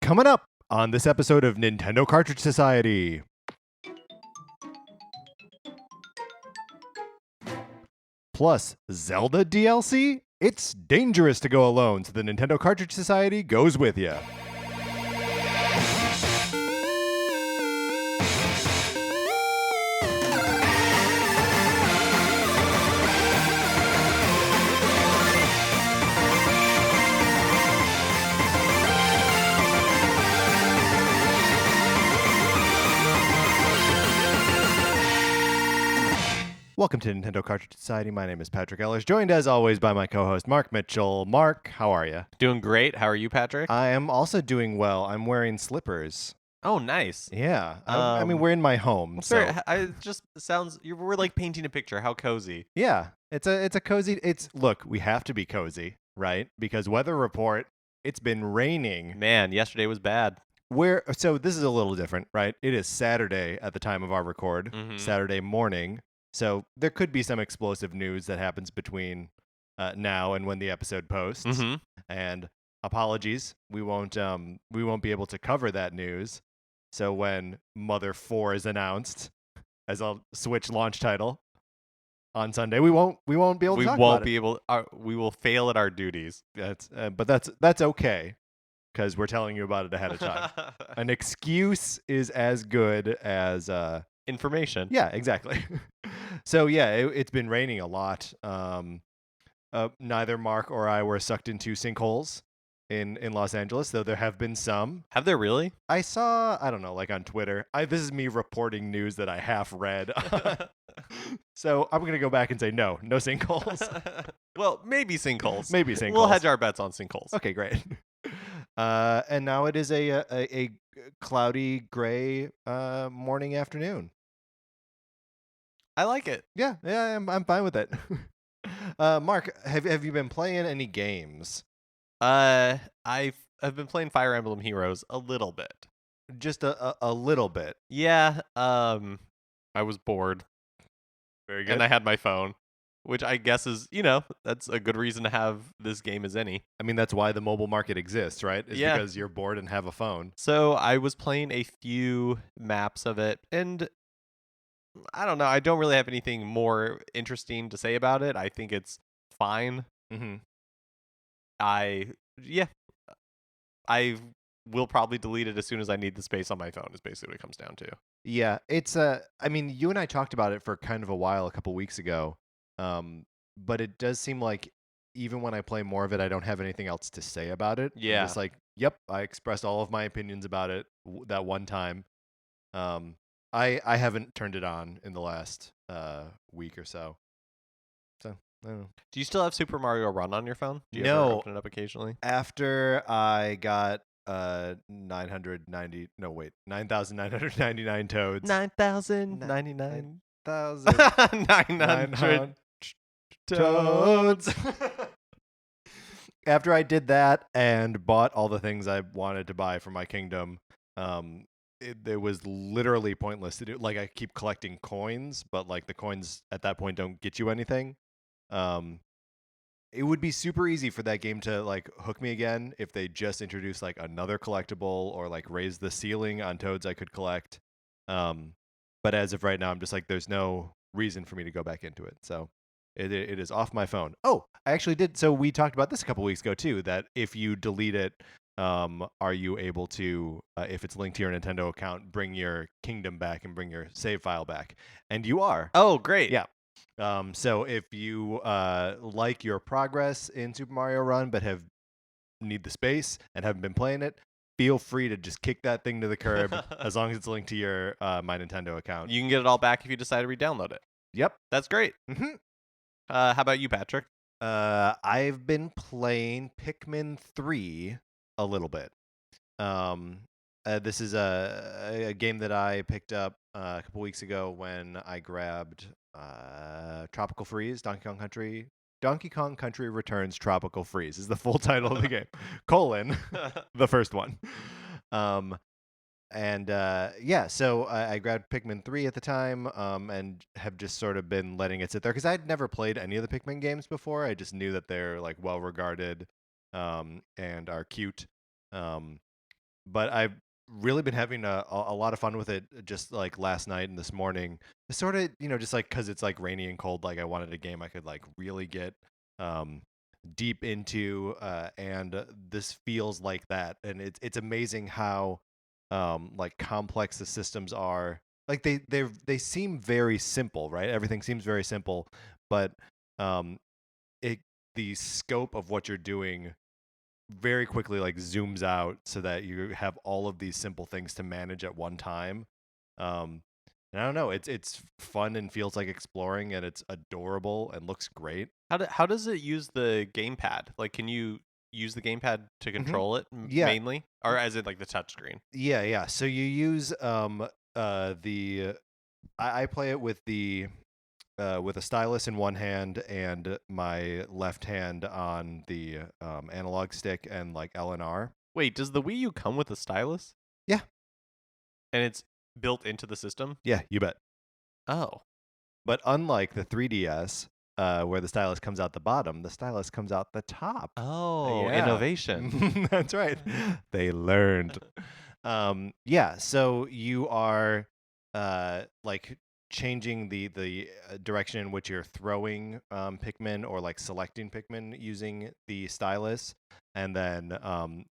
Coming up on this episode of Nintendo Cartridge Society. Plus, Zelda DLC? It's dangerous to go alone, so the Nintendo Cartridge Society goes with you. Welcome to Nintendo Cartridge Society. My name is Patrick Ellers, joined as always by my co-host Mark Mitchell. Mark, how are you? Doing great. How are you, Patrick? I am also doing well. I'm wearing slippers. Oh, nice. Yeah, I mean we're in my home, so Sorry, it just sounds. We're like painting a picture. How cozy. yeah, it's a cozy. Look, we have to be cozy, right? Because weather report, it's been raining. Man, yesterday was bad. So this is a little different, right? It is Saturday at the time of our record, Saturday morning. So there could be some explosive news that happens between now and when the episode posts. And apologies, we won't be able to cover that news. So when Mother 4 is announced as a Switch launch title on Sunday, we won't be able to talk about it. We will fail at our duties. But that's okay, because we're telling you about it ahead of time. An excuse is as good as information. Yeah, exactly. So yeah, it's been raining a lot. Neither Mark or I were sucked into sinkholes in Los Angeles, though there have been some. Have there really? I saw, I don't know, like on Twitter. This is me reporting news that I half read. So I'm going to go back and say no sinkholes. Well, maybe sinkholes. Maybe sinkholes. We'll hedge our bets on sinkholes. Okay, great. And now it is a cloudy, gray morning, afternoon. I like it. Yeah, I'm fine with it. Mark, have you been playing any games? I've been playing Fire Emblem Heroes a little bit. Just a little bit. Yeah. I was bored. Very good. And I had my phone, which I guess is, that's a good reason to have this game as any. I mean, that's why the mobile market exists, right? Yeah. Because you're bored and have a phone. So I was playing a few maps of it, and I don't know. I don't really have anything more interesting to say about it. I think it's fine. I will probably delete it as soon as I need the space on my phone, is basically what it comes down to. Yeah, it's I mean, you and I talked about it for kind of a while a couple weeks ago. But it does seem like even when I play more of it, I don't have anything else to say about it. Yeah. I'm just like, yep, I expressed all of my opinions about it that one time. I haven't turned it on in the last week or so. So, I don't know. Do you still have Super Mario Run on your phone? Do you No. ever open it up occasionally? After I got 9,999 toads. 9,099. 900 toads. After I did that and bought all the things I wanted to buy for my kingdom, it was literally pointless to do. Like, I keep collecting coins, but like the coins at that point don't get you anything. It would be super easy for that game to like hook me again if they just introduced like another collectible or like raise the ceiling on toads I could collect. But as of right now, I'm just like, there's no reason for me to go back into it. So it is off my phone. Oh, I actually did. So we talked about this a couple weeks ago too, that if you delete it, are you able to, if it's linked to your Nintendo account, bring your kingdom back and bring your save file back? And you are. Oh, great. Yeah. So if you like your progress in Super Mario Run but need the space and haven't been playing it, feel free to just kick that thing to the curb as long as it's linked to your My Nintendo account. You can get it all back if you decide to re-download it. Yep. That's great. How about you, Patrick? I've been playing Pikmin 3 a little bit. This is a game that I picked up a couple weeks ago when I grabbed Tropical Freeze, Donkey Kong Country Returns Tropical Freeze is the full title of the game, the first one. So I grabbed Pikmin 3 at the time, and have just sort of been letting it sit there because I'd never played any of the Pikmin games before. I just knew that they're like well regarded, and are cute. but I've really been having a lot of fun with it just like last night and this morning. It's sort of, just like because it's like rainy and cold, like I wanted a game I could like really get um, deep into, and this feels like that. And it's amazing how like complex the systems are. Like they seem very simple, right? Everything seems very simple, but um, it the scope of what you're doing very quickly like zooms out so that you have all of these simple things to manage at one time. Um, and I don't know, it's fun and feels like exploring, and it's adorable and looks great. How does it use the gamepad? Like, can you use the gamepad to hmm control it Yeah, mainly, or as in like the touchscreen? yeah. So you use the I play it with a stylus in one hand and my left hand on the analog stick and like L and R. Wait, does the Wii U come with a stylus Yeah, and it's built into the system? yeah, you bet. Oh, But unlike the 3DS, where the stylus comes out the bottom, the stylus comes out the top. oh, Yeah, innovation. that's right. They learned. Yeah, so you are like changing the direction in which you're throwing Pikmin or like selecting Pikmin using the stylus, and then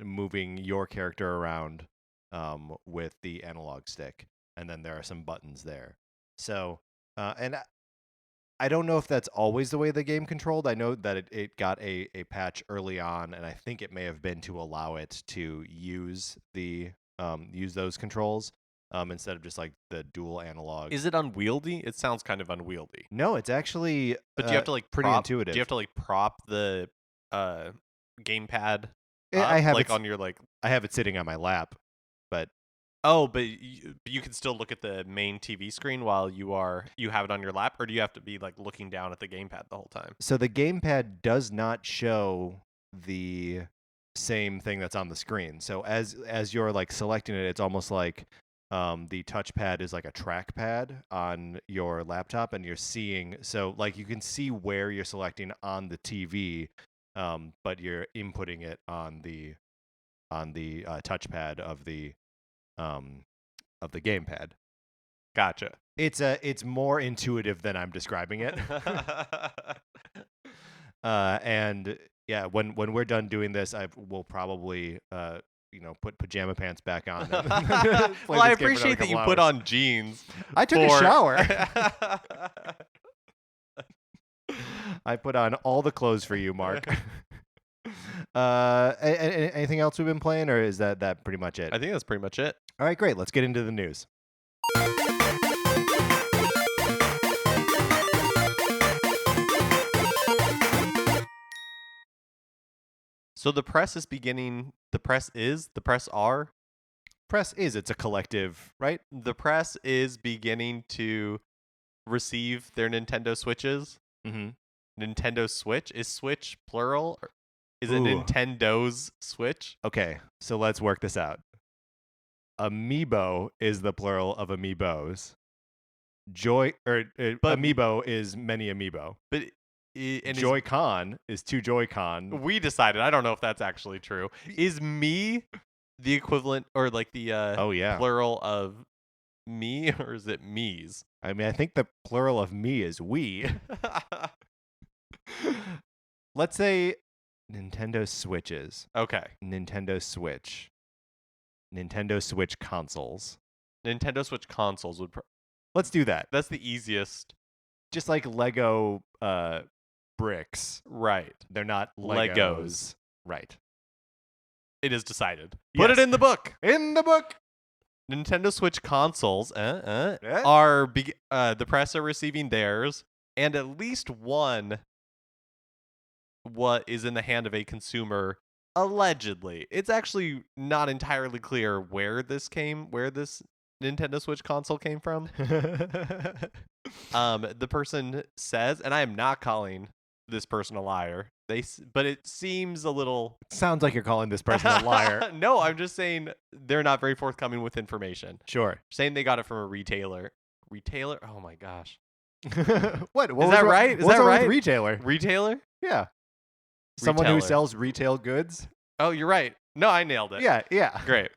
moving your character around with the analog stick, and then there are some buttons there. So, and I don't know if that's always the way the game controlled. I know that it got a patch early on, and I think it may have been to allow it to use those controls instead of just like the dual analog. Is it unwieldy? It sounds kind of unwieldy. No, it's actually But do you have to like pretty prop? intuitive. Do you have to like prop the gamepad I up, have like it. on your like? I have it sitting on my lap, but Oh, but you can still look at the main TV screen while you have it on your lap, or do you have to be like looking down at the gamepad the whole time? so the gamepad does not show the same thing that's on the screen. So as you're like selecting it, it's almost like the touchpad is like a trackpad on your laptop, and you're seeing, so like you can see where you're selecting on the TV, but you're inputting it on the touchpad of the gamepad. Gotcha. It's more intuitive than I'm describing it. And yeah, when we're done doing this, we'll probably put pajama pants back on. And play Well, I this game for another appreciate that you couple put hours. on jeans. I took a for- shower. I put on all the clothes for you, Mark. Anything else we've been playing, or is that pretty much it? I think that's pretty much it. All right, great. Let's get into the news. So the press is beginning. The press are. It's a collective, right? The press is beginning to receive their Nintendo Switches. Mm-hmm. Nintendo Switch? Is Switch plural? Or is it Ooh. Nintendo's Switch? Okay, so let's work this out. Amiibo is the plural of amiibos. Amiibo is many amiibo. But and Joy-Con is two Joy-Con. we decided, I don't know if that's actually true. Is me the equivalent or like the Oh yeah. plural of me, or is it me's? I mean, I think the plural of me is we. Let's say Nintendo Switches. Okay. Nintendo Switch consoles. Nintendo Switch consoles would Let's do that. that's the easiest. Just like Lego bricks. Right. They're not Legos. Right. It is decided. Put it Yes. in the book. In the book. Nintendo Switch consoles Eh? are the press are receiving theirs, and at least one what is in the hand of a consumer allegedly. It's actually not entirely clear where this Nintendo Switch console came from. The person says, and I am not calling this person a liar. But it seems a little. Sounds like you're calling this person a liar. No, I'm just saying they're not very forthcoming with information. Sure. Saying they got it from a retailer. Retailer? Oh my gosh. What? Is that right? Is What's that wrong right? with retailer? Retailer? Yeah. Someone who Retailer. sells retail goods. Oh, you're right. No, I nailed it. Yeah. Great.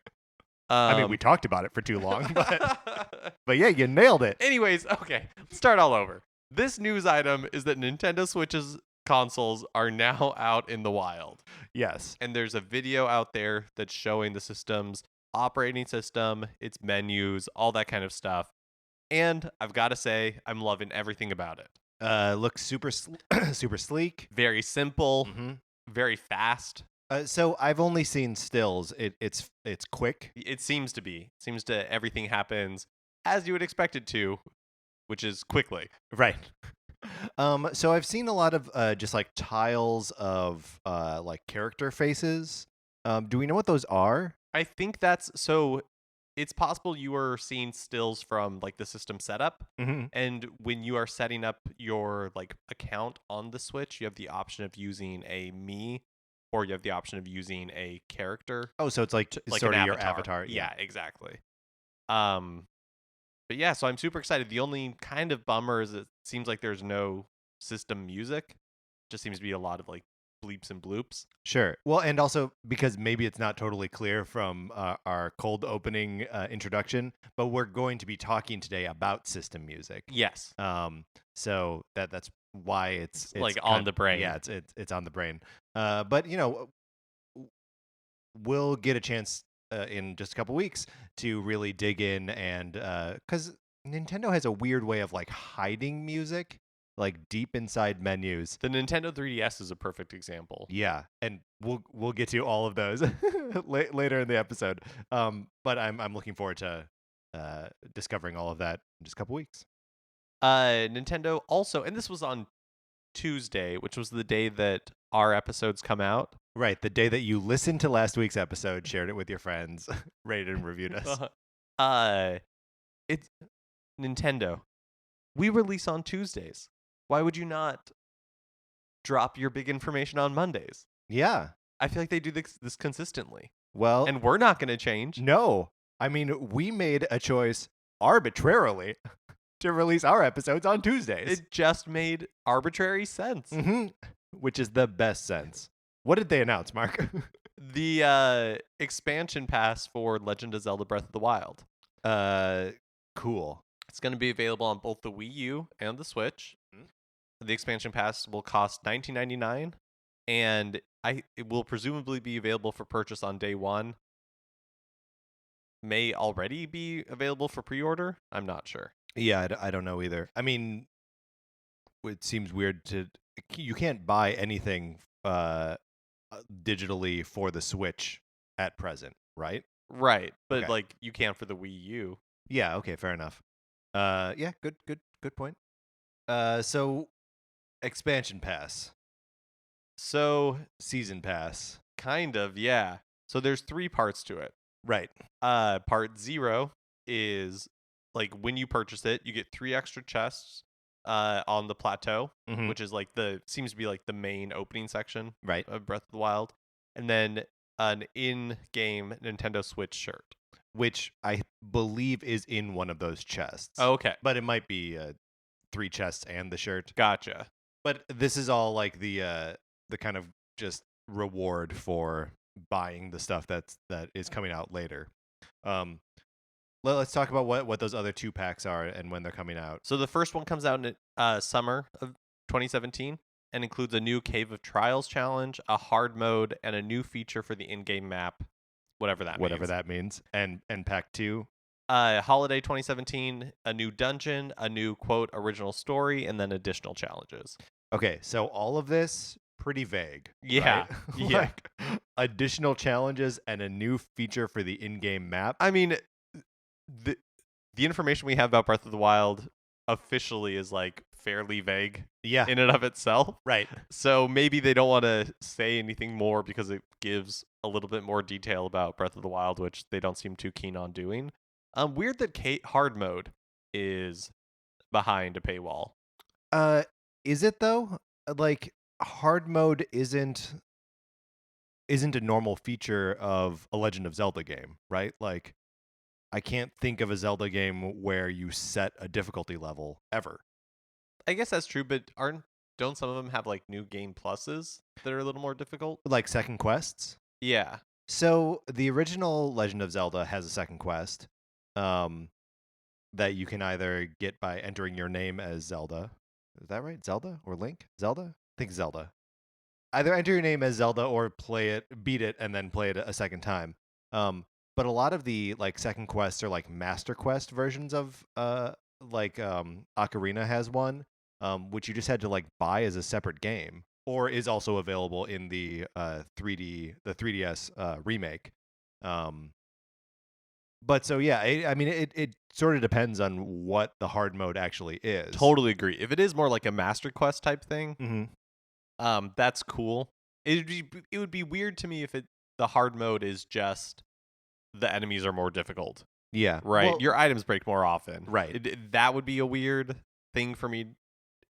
I mean, we talked about it for too long, but yeah, you nailed it. Anyways, okay, let's start all over. This news item is that Nintendo Switch's consoles are now out in the wild. Yes. And there's a video out there that's showing the system's operating system, its menus, all that kind of stuff. And I've got to say, I'm loving everything about it. Looks super super sleek. Very simple, Mhm. very fast. So I've only seen stills. It's quick. It seems to be. It seems to everything happens as you would expect it to, which is quickly. Right. So I've seen a lot of just like tiles of like character faces. Do we know what those are? I think that's so. It's possible you are seeing stills from like the system setup, Mm-hmm. and when you are setting up your like account on the Switch, you have the option of using a me, or you have the option of using a character, Oh, so it's like sort an of your avatar. Yeah, exactly. Um, but yeah, so I'm super excited. The only kind of bummer is it seems like there's no system music. Just seems to be a lot of like bleeps and bloops. Sure. Well, and also because maybe it's not totally clear from our cold opening introduction, but we're going to be talking today about system music. Yes. So that's why it's like on the brain. Yeah, it's on the brain. But we'll get a chance in just a couple weeks to really dig in, and because Nintendo has a weird way of like hiding music, like deep inside menus. The Nintendo 3DS is a perfect example. Yeah, and we'll get to all of those later in the episode. But I'm looking forward to discovering all of that in just a couple weeks. Nintendo also, and this was on Tuesday, which was the day that our episodes come out. Right, the day that you listened to last week's episode, shared it with your friends, rated and reviewed us. It's Nintendo. We release on Tuesdays. Why would you not drop your big information on Mondays? Yeah. I feel like they do this consistently. Well, And we're not going to change. no. I mean, we made a choice arbitrarily to release our episodes on Tuesdays. It just made arbitrary sense. Mm-hmm. Which is the best sense. What did they announce, Mark? The expansion pass for Legend of Zelda Breath of the Wild. Cool. It's going to be available on both the Wii U and the Switch. Mhm. The expansion pass will cost $19.99, and it will presumably be available for purchase on day one. May already be available for pre-order. I'm not sure. Yeah, I don't know either. I mean, it seems weird you can't buy anything digitally for the Switch at present, right? Right, but Okay. like you can for the Wii U. Yeah, okay, fair enough. Yeah, good point. So expansion pass, So season pass. kind of, yeah. So there's 3 parts to it. Right. Part 0 is like when you purchase it, you get 3 extra chests on the plateau, Mhm. which is like seems to be like the main opening section Right. of Breath of the Wild, and then an in-game Nintendo Switch shirt. Which I believe is in one of those chests. Oh, okay, But it might be 3 chests and the shirt. gotcha. But this is all like the kind of just reward for buying the stuff that is coming out later. Let's talk about what those other 2 packs are and when they're coming out. So the first one comes out in summer of 2017 and includes a new Cave of Trials challenge, a hard mode, and a new feature for the in-game map, whatever that means. And pack 2. Holiday 2017, a new dungeon, a new quote original story, and then additional challenges. Okay, so all of this pretty vague. Yeah, right? yeah. Like, additional challenges and a new feature for the in-game map. I mean, the information we have about Breath of the Wild officially is like fairly vague Yeah. in and of itself. Right. So maybe they don't want to say anything more because it gives a little bit more detail about Breath of the Wild, which they don't seem too keen on doing. Weird that hard mode is behind a paywall. Is it though? Like hard mode isn't a normal feature of a Legend of Zelda game, right? Like I can't think of a Zelda game where you set a difficulty level ever. I guess that's true, but don't some of them have like new game pluses that are a little more difficult? Like second quests? Yeah. So the original Legend of Zelda has a second quest, um, that you can either get by entering your name as Zelda. Is that right? Zelda or Link? Zelda? I think Zelda. Either enter your name as Zelda or beat it, and then play it a second time. But a lot of the like second quests are like Master Quest versions of Ocarina has one, which you just had to like buy as a separate game, or is also available in the 3DS remake. Um, but so yeah, I mean it sort of depends on what the hard mode actually is. Totally agree. If it is more like a Master Quest type thing, Hmm. that's cool. It would be weird to me if the hard mode is just the enemies are more difficult, Yeah. right? Well, Your items break more often. right. That would be a weird thing for me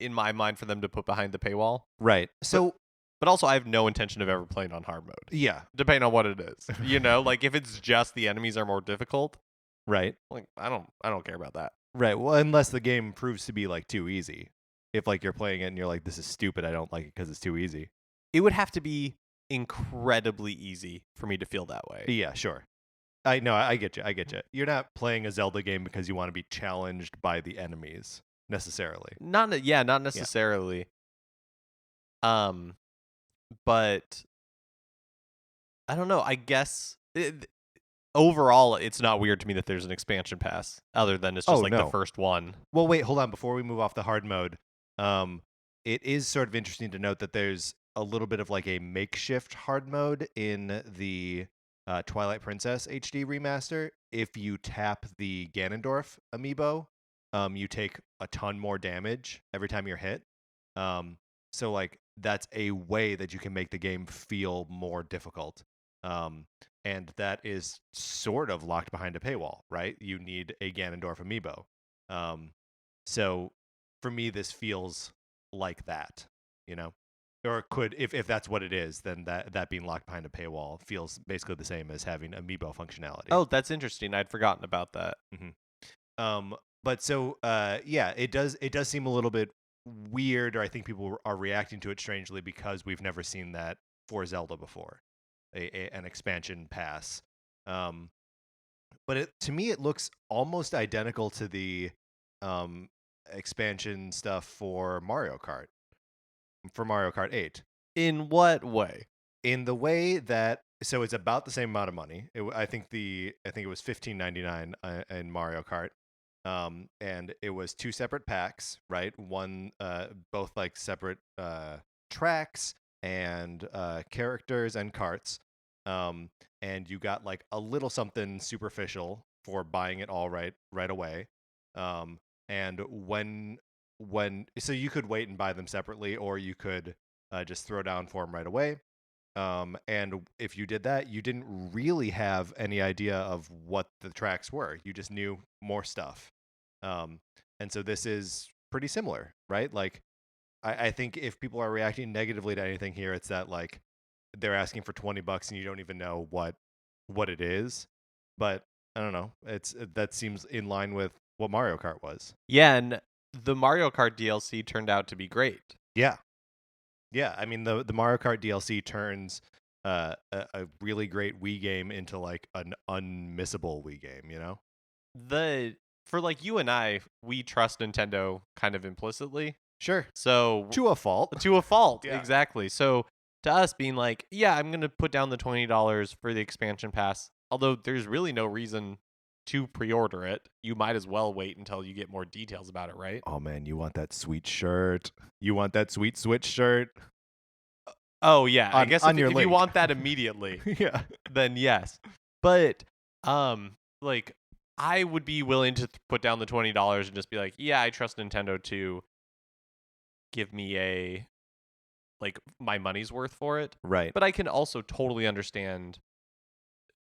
in my mind for them to put behind the paywall. Right. But So but also I have no intention of ever playing on hard mode. yeah. Depending on what it is. Like if it's just the enemies are more difficult, Right. like I don't care about that. Right. Well, unless the game proves to be like too easy. If like you're playing it and you're like, this is stupid, I don't like it because it's too easy. It would have to be incredibly easy for me to feel that way. Yeah, sure. I know. I get you. I get you. You're not playing a Zelda game because you want to be challenged by the enemies necessarily. Not Yeah. necessarily. Um, but I don't know. I guess overall, it's not weird to me that there's an expansion pass, other than it's just Oh like the no. first one. Well, wait. Hold on. Before we move off the hard mode, um, it is sort of interesting to note that there's a little bit of like a makeshift hard mode in the Twilight Princess HD remaster. If you tap the Ganondorf amiibo, you take a ton more damage every time you're hit. So like that's a way that you can make the game feel more difficult. Um, and that is sort of locked behind a paywall, right? You need a Ganondorf amiibo. Um, so for me, this feels like that, you know, or it could if that's what it is, then that being locked behind a paywall feels basically the same as having amiibo functionality. Oh, that's interesting. I'd forgotten about that. But so yeah, it does seem a little bit weird, or I think people are reacting to it strangely because we've never seen that for Zelda before, an expansion pass. Um, but to me, it looks almost identical to the um, expansion stuff for Mario Kart 8, In what way? in the way that so it's about the same amount of money. I think it was $15.99 in Mario Kart, and it was two separate packs, right? One, both like separate tracks and characters and carts, and you got like a little something superficial for buying it all right away, and when so you could wait and buy them separately, or you could just throw down for them right away. And if you did that, you didn't really have any idea of what the tracks were. You just knew more stuff. Um, and so this is pretty similar, right? Like, I think if people are reacting negatively to anything here, it's that like they're asking for $20 and you don't even know what it is. But I don't know. That seems in line with what Mario Kart was. Yeah, and the Mario Kart DLC turned out to be great. Yeah, yeah. I mean the Mario Kart DLC turns a really great Wii game into like an unmissable Wii game. You know? For like you and I, we trust Nintendo kind of implicitly. Sure. So To a fault. to a fault, Yeah. exactly. So to us being like, yeah, I'm gonna put down the $20 for the expansion pass. Although there's really no reason to pre-order it. You might as well wait until you get more details about it, right? Oh man, you want that sweet shirt? You want that sweet Switch shirt? Oh yeah, I On- guess on if, your if you link. want that immediately, Yeah. then yes. But like I would be willing to put down the $20 and just be like, yeah, I trust Nintendo to give me a like my money's worth for it. Right. But I can also totally understand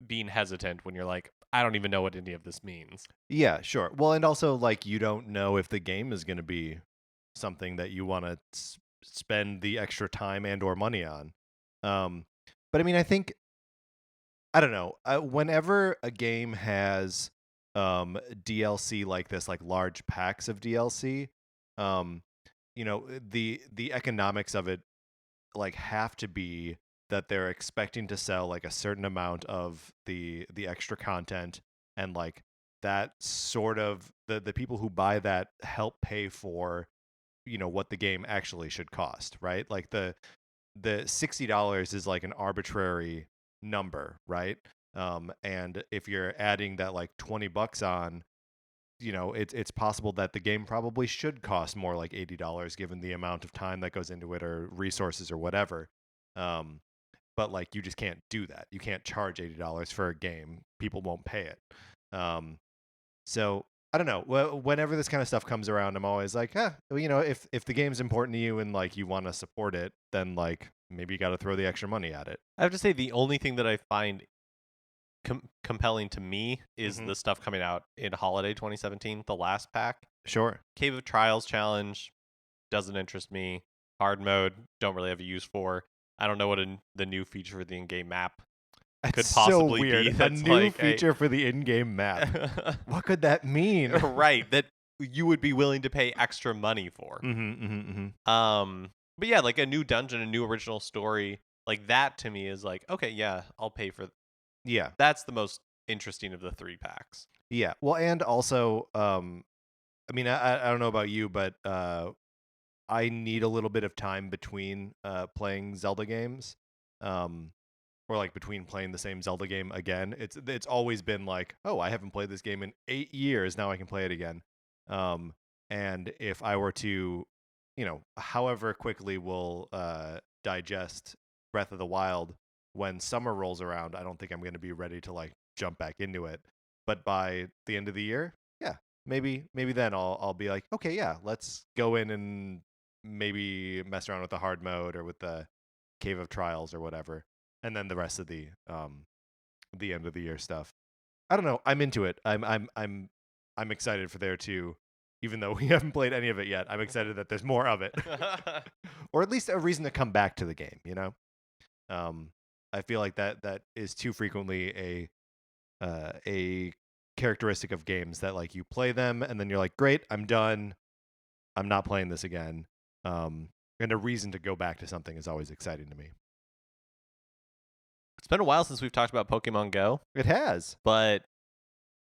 being hesitant when you're like, I don't even know what any of this means. Yeah, sure. Well, and also like you don't know if the game is going to be something that you want to spend the extra time and or money on. Um, but I mean, I don't know. Whenever a game has DLC like this, like large packs of DLC, um, the economics of it like have to be that they're expecting to sell like a certain amount of the extra content, and like that sort of the people who buy that help pay for what the game actually should cost, right? Like the $60 is like an arbitrary number, right? And if you're adding that like $20 on, it's possible that the game probably should cost more like $80 given the amount of time that goes into it or resources or whatever. Um, but like you just can't do that. You can't charge $80 for a game. People won't pay it. So I don't know. Whenever this kind of stuff comes around, I'm always like, if the game's important to you and like you want to support it, then like maybe you got to throw the extra money at it. I have to say the only thing that I find compelling to me is the stuff coming out in holiday 2017, the last pack. Sure. Cave of Trials challenge doesn't interest me. Hard mode, don't really have a use for. I don't know what the new feature for the in-game map could possibly so weird. be. A new feature for the in-game map. What could that mean? Right, that you would be willing to pay extra money for. But yeah, like a new dungeon, a new original story, like that to me is like, okay, yeah, I'll pay for. Yeah, that's the most interesting of the 3 packs. Yeah, well, and also, I mean, I don't know about you, but I need a little bit of time between playing Zelda games, or like between playing the same Zelda game again. It's always been like, oh, I haven't played this game in 8 years. Now I can play it again. And if I were to, however quickly we'll digest Breath of the Wild, when summer rolls around, I don't think I'm going to be ready to like jump back into it. But by the end of the year, yeah, maybe then I'll be like, okay, yeah, let's go in and maybe mess around with the hard mode or with the Cave of Trials or whatever, and then the rest of the end of the year stuff. I don't know. I'm into it. I'm excited for there too, even though we haven't played any of it yet. I'm excited that there's more of it, or at least a reason to come back to the game. I feel like that is too frequently a characteristic of games that like you play them and then you're like, great, I'm done. I'm not playing this again. And a reason to go back to something is always exciting to me. It's been a while since we've talked about Pokemon Go. It has. But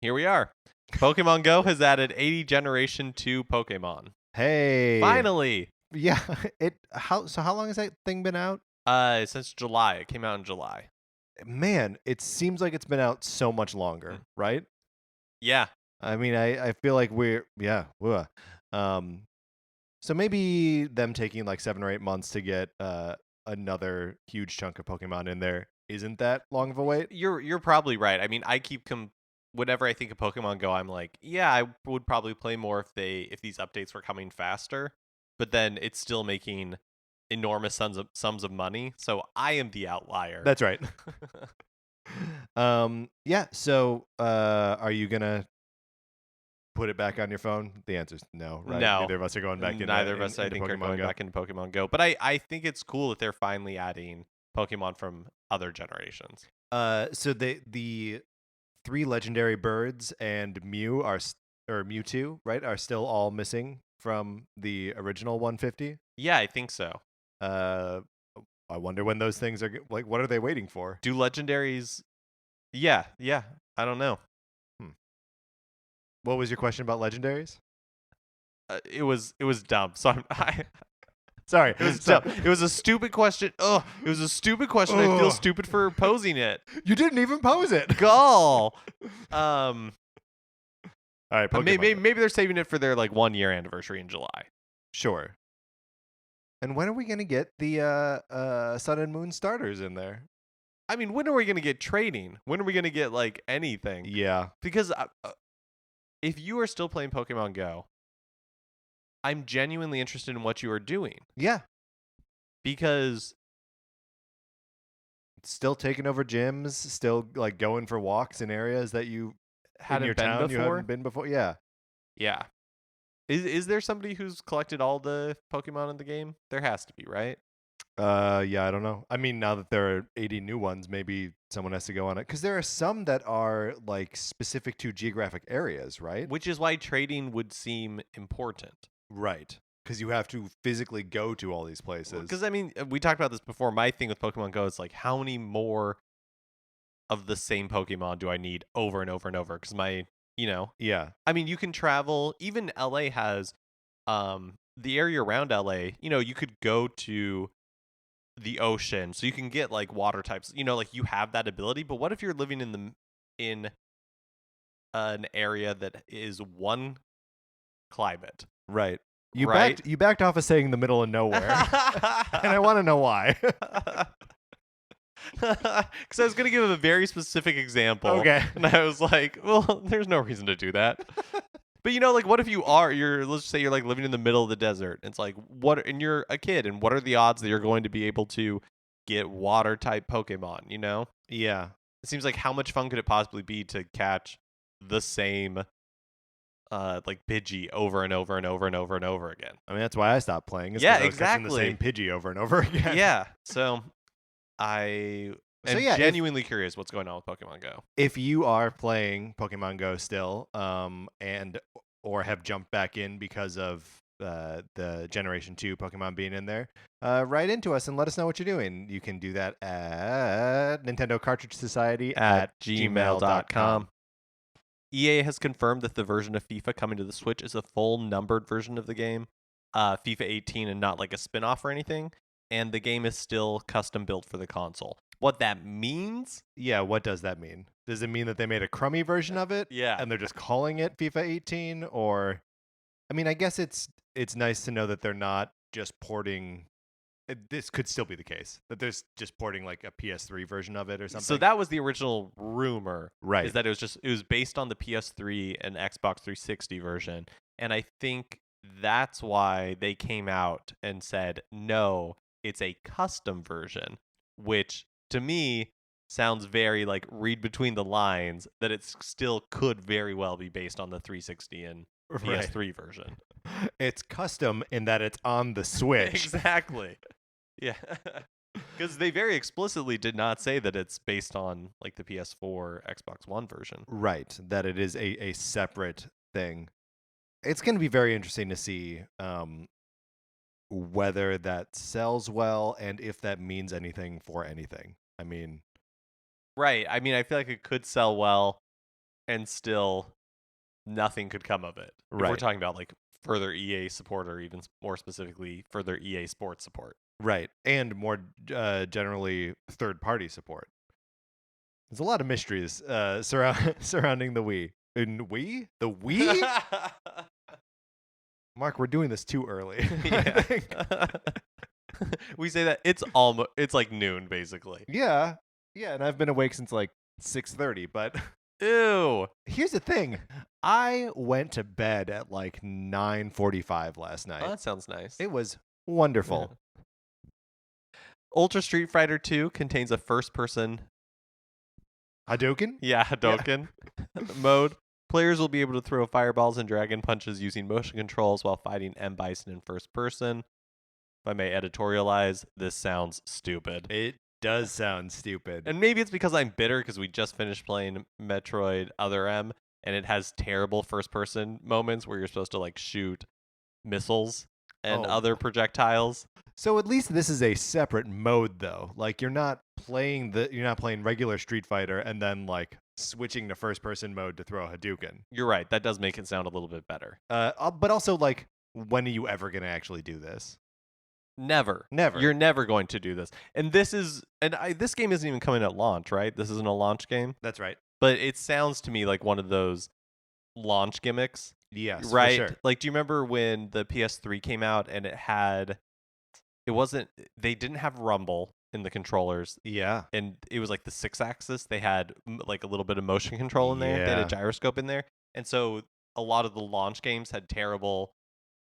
here we are. Pokemon Go has added 80 Generation 2 Pokemon. Hey. Finally. Yeah. How long has that thing been out? Since July. It came out in July. Man, it seems like it's been out so much longer, right? Yeah. I mean, I feel like so maybe them taking like 7 or 8 months to get another huge chunk of Pokemon in there isn't that long of a wait. You're probably right. I mean, I keep whenever I think of Pokemon Go, I'm like, yeah, I would probably play more if these updates were coming faster. But then it's still making enormous sums of money, so I am the outlier. That's right. Yeah. So, are you gonna put it back on your phone? The answer is no, right? No. Neither of us are going back. Neither of us, I think, are going back into Pokemon Go. But I think it's cool that they're finally adding Pokemon from other generations. So the 3 legendary birds and Mewtwo, right, are still all missing from the original 150. Yeah, I think so. I wonder when those things are like. What are they waiting for? Do legendaries? Yeah. I don't know. What was your question about legendaries? It was dumb. So sorry. It was dumb. It was a stupid question. Ugh. It was a stupid question. I feel stupid for posing it. You didn't even pose it. Gall. All right. Maybe they're saving it for their like 1-year anniversary in July. Sure. And when are we gonna get the Sun and Moon starters in there? I mean, when are we gonna get trading? When are we gonna get like anything? Yeah. Because if you are still playing Pokemon Go, I'm genuinely interested in what you are doing. Yeah. Because still taking over gyms, still like going for walks in areas that you hadn't been before. Yeah. Yeah. Is there somebody who's collected all the Pokemon in the game? There has to be, right? Yeah, I don't know. I mean, now that there are 80 new ones, maybe someone has to go on it. Because there are some that are like specific to geographic areas, right? Which is why trading would seem important. Right. because you have to physically go to all these places. Because I mean, we talked about this before. My thing with Pokemon Go is like, how many more of the same Pokemon do I need over and over and over? Because Yeah, I mean, you can travel. Even LA has, the area around LA. You could go to the ocean, so you can get like water types. Like you have that ability. But what if you're living in an area that is one climate, right. You right? backed off of saying the middle of nowhere, and I want to know why. Because I was going to give a very specific example. Okay. And I was like, well, there's no reason to do that. But like, what if let's say you're like living in the middle of the desert. It's like, and you're a kid, and what are the odds that you're going to be able to get water type Pokemon? Yeah. It seems like how much fun could it possibly be to catch the same like Pidgey over and over and over and over and over again? I mean, that's why I stopped playing. Yeah, I was catching the same exactly. Pidgey over and over again. Yeah. So I So am yeah, genuinely curious what's going on with Pokemon Go. if you are playing Pokemon Go still, and or have jumped back in because of the Generation 2 Pokemon being in there, write into us and let us know what you're doing. You can do that at Nintendo Cartridge Society At gmail.com. gmail.com. EA has confirmed that the version of FIFA coming to the Switch is a full numbered version of the game, FIFA 18, and not like a spin-off or anything. And the game is still custom built for the console. What that means? Yeah, what does that mean? Does it mean that they made a crummy version of it? Yeah. And they're just calling it FIFA 18? Or, I mean, I guess it's nice to know that they're not just porting. This could still be the case, that there's just porting like a PS3 version of it or something. So that was the original rumor, right? Is that it was based on the PS3 and Xbox 360 version, and I think that's why they came out and said no, it's a custom version, which to me sounds very like read between the lines that it still could very well be based on the 360 and PS3 version. It's custom in that it's on the Switch. Exactly. Yeah. Because they very explicitly did not say that it's based on like the PS4, Xbox One version. Right. That it is a separate thing. It's going to be very interesting to see whether that sells well and if that means anything for anything. I mean, right. I mean, I feel like it could sell well and still nothing could come of it. If we're talking about like further EA support or even more specifically further EA Sports support. Right. And more generally third-party support. There's a lot of mysteries surrounding the Wii. And Wii? The Wii? Mark, we're doing this too early. I think. We say that it's like noon basically. Yeah. Yeah, and I've been awake since like 6:30, but ew. Here's the thing. I went to bed at like 9:45 last night. Oh, that sounds nice. It was wonderful. Yeah. Ultra Street Fighter 2 contains a first-person Hadouken? Yeah, Hadouken mode. Players will be able to throw fireballs and dragon punches using motion controls while fighting M. Bison in first person. If I may editorialize, this sounds stupid. It does sound stupid. And maybe it's because I'm bitter because we just finished playing Metroid Other M, and it has terrible first-person moments where you're supposed to like shoot missiles and other projectiles. So at least this is a separate mode though. Like you're not playing regular Street Fighter and then like switching to first person mode to throw a Hadouken. You're right. That does make it sound a little bit better. But also like when are you ever going to actually do this? Never. You're never going to do this. And this game isn't even coming at launch, right? This isn't a launch game. That's right. But it sounds to me like one of those launch gimmicks. Yes, right. For sure. Like, do you remember when the PS3 came out and they didn't have rumble in the controllers. Yeah. And it was like the 6-axis. They had like a little bit of motion control in there. They had a gyroscope in there. And so a lot of the launch games had terrible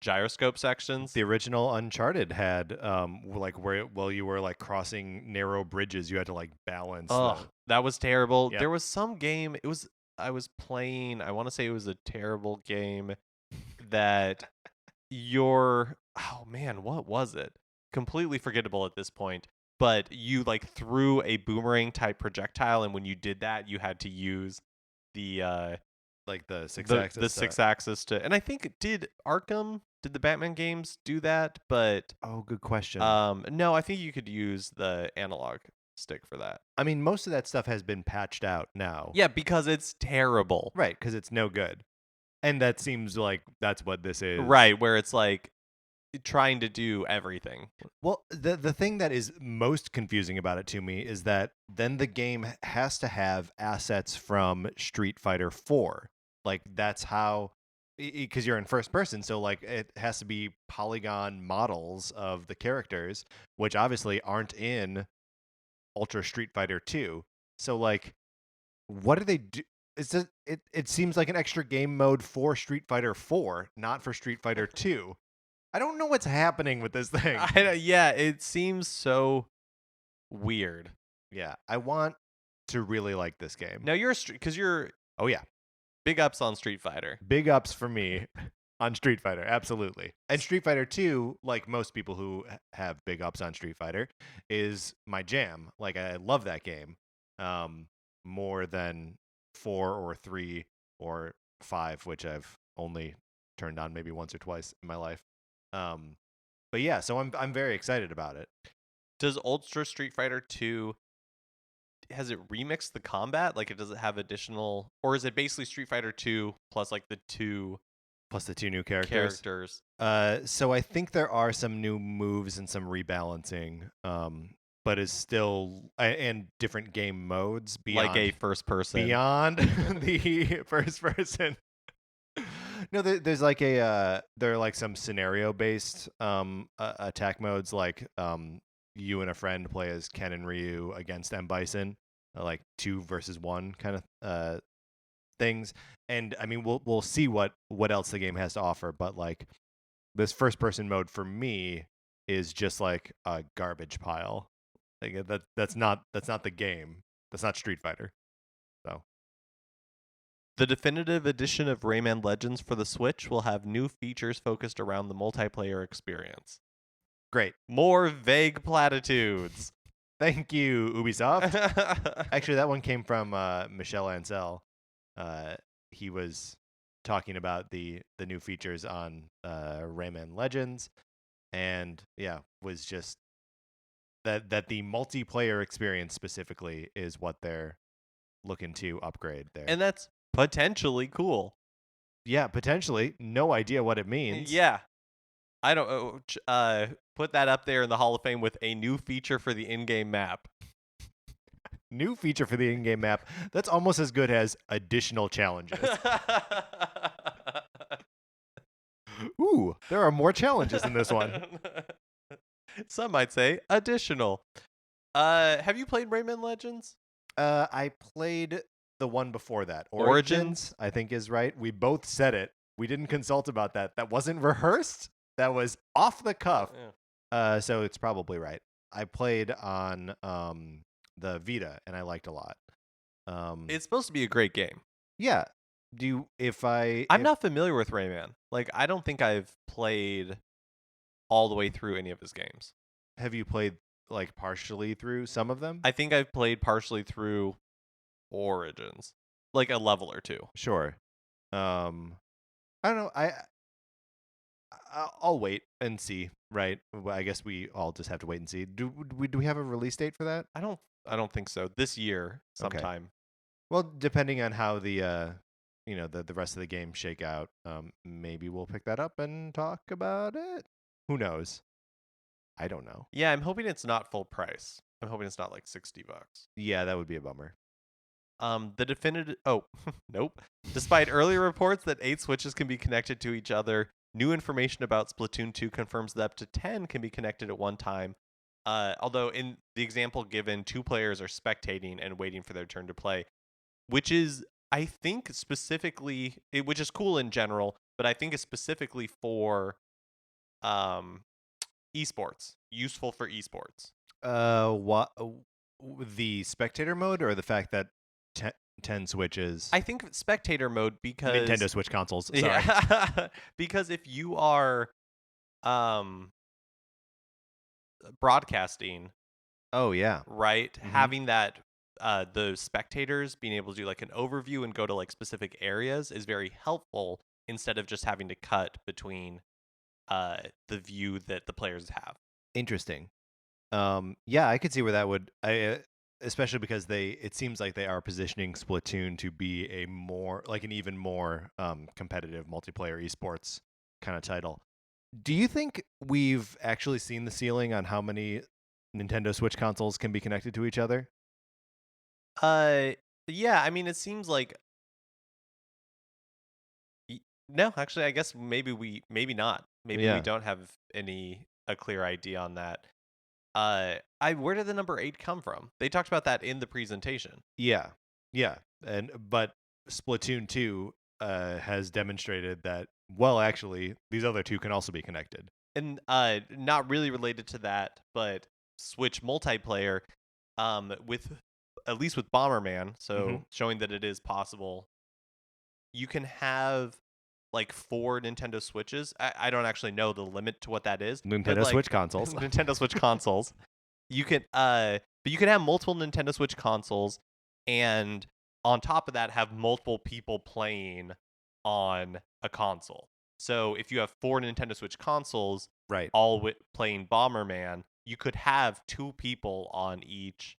gyroscope sections. The original Uncharted had like while you were like crossing narrow bridges, you had to like balance. Oh, that was terrible. Yep. There was some game, I was playing, I want to say it was a terrible game that oh man, what was it? Completely forgettable at this point. But you like threw a boomerang type projectile, and when you did that, you had to use the like the 6-axis. The 6-axis to, and I think did Arkham did the Batman games do that? But Oh, good question. no, I think you could use the analog stick for that. I mean, most of that stuff has been patched out now. Yeah, because it's terrible. Right, because it's no good. And that seems like that's what this is. Right, where it's like trying to do everything. Well, the thing that is most confusing about it to me is that then the game has to have assets from Street Fighter 4. Like that's how because you're in first person, so like it has to be polygon models of the characters, which obviously aren't in Ultra Street Fighter 2. So like what do they do? It's just, it seems like an extra game mode for Street Fighter 4, not for Street Fighter 2. I don't know what's happening with this thing. Yeah, it seems so weird. Yeah, I want to really like this game. Now you're because you're Oh yeah, big ups on Street Fighter. big ups for me on Street Fighter, absolutely. And Street Fighter 2, like most people who have big ups on Street Fighter, is my jam. Like I love that game. More than 4 or 3 or 5, which I've only turned on maybe once or twice in my life. But yeah, so I'm very excited about it. Does Ultra Street Fighter 2 has it remixed the combat? Like, does it have additional, or is it basically Street Fighter 2 plus like the two Plus the 2 new characters. characters? So I think there are some new moves and some rebalancing. But is still and different game modes beyond Like a first person. beyond the first person. No, there's like there are like some scenario based attack modes, like you and a friend play as Ken and Ryu against M Bison, like 2 versus 1 kind of things. And I mean, we'll see what else the game has to offer, but like this first person mode for me is just like a garbage pile. Like that's not the game. That's not Street Fighter. So The definitive edition of Rayman Legends for the Switch will have new features focused around the multiplayer experience. great. More vague platitudes. Thank you, Ubisoft. Actually, that one came from Michel Ancel. He was talking about the new features on Rayman Legends, and yeah, was just that the multiplayer experience specifically is what they're looking to upgrade there. And that's potentially cool. Yeah, potentially. No idea what it means. Yeah. I don't put that up there in the Hall of Fame with a new feature for the in-game map. New feature for the in-game map. That's almost as good as additional challenges. Ooh, there are more challenges in this one. Some might say additional. Have you played Rayman Legends? I played the one before that. Origins? I think is right. We both said it. We didn't consult about that. That wasn't rehearsed. That was off the cuff. Yeah. So it's probably right. I played on the Vita and I liked a lot. It's supposed to be a great game. Yeah. I'm not familiar with Rayman. Like, I don't think I've played all the way through any of his games. Have you played like partially through some of them? I think I've played partially through Origins, like a level or two. Sure. I don't know. I'll wait and see. Right. Well, I guess we all just have to wait and see. Do we have a release date for that? I don't think so. This year, sometime. Well, depending on how the the rest of the game shake out, maybe we'll pick that up and talk about it. Who knows? I don't know. Yeah, I'm hoping it's not full price. I'm hoping it's not like $60. Yeah, that would be a bummer. The definitive. Oh, nope. Despite earlier reports that 8 switches can be connected to each other, new information about Splatoon 2 confirms that up to 10 can be connected at one time. Although in the example given, 2 players are spectating and waiting for their turn to play, which is, I think, specifically, which is cool in general, but I think it's specifically for esports, useful for esports. What the spectator mode or the fact that 10 switches? I think spectator mode because Nintendo Switch consoles. Sorry. Yeah, because if you are broadcasting, Oh yeah. right, Mhm. having that the spectators being able to do like an overview and go to like specific areas is very helpful instead of just having to cut between the view that the players have. Interesting. Yeah, I could see where that would. Especially because it seems like they are positioning Splatoon to be an even more competitive multiplayer esports kind of title. Do you think we've actually seen the ceiling on how many Nintendo Switch consoles can be connected to each other? Uh, yeah, I mean, it seems like no, actually, I guess maybe not. Maybe we Yeah. don't have a clear idea on that. Where did the number 8 come from? They talked about that in the presentation. Yeah. Yeah. But Splatoon 2 has demonstrated that, well, actually, these other two can also be connected. And not really related to that, but Switch multiplayer, with at least with Bomberman, Mhm. so showing that it is possible. You can have like 4 Nintendo Switches. I don't actually know the limit to what that is, but Nintendo like Switch consoles. Nintendo Switch consoles. You can but you can have multiple Nintendo Switch consoles, and on top of that have multiple people playing on a console. So if you have 4 Nintendo Switch consoles Right. all playing Bomberman, you could have 2 people on each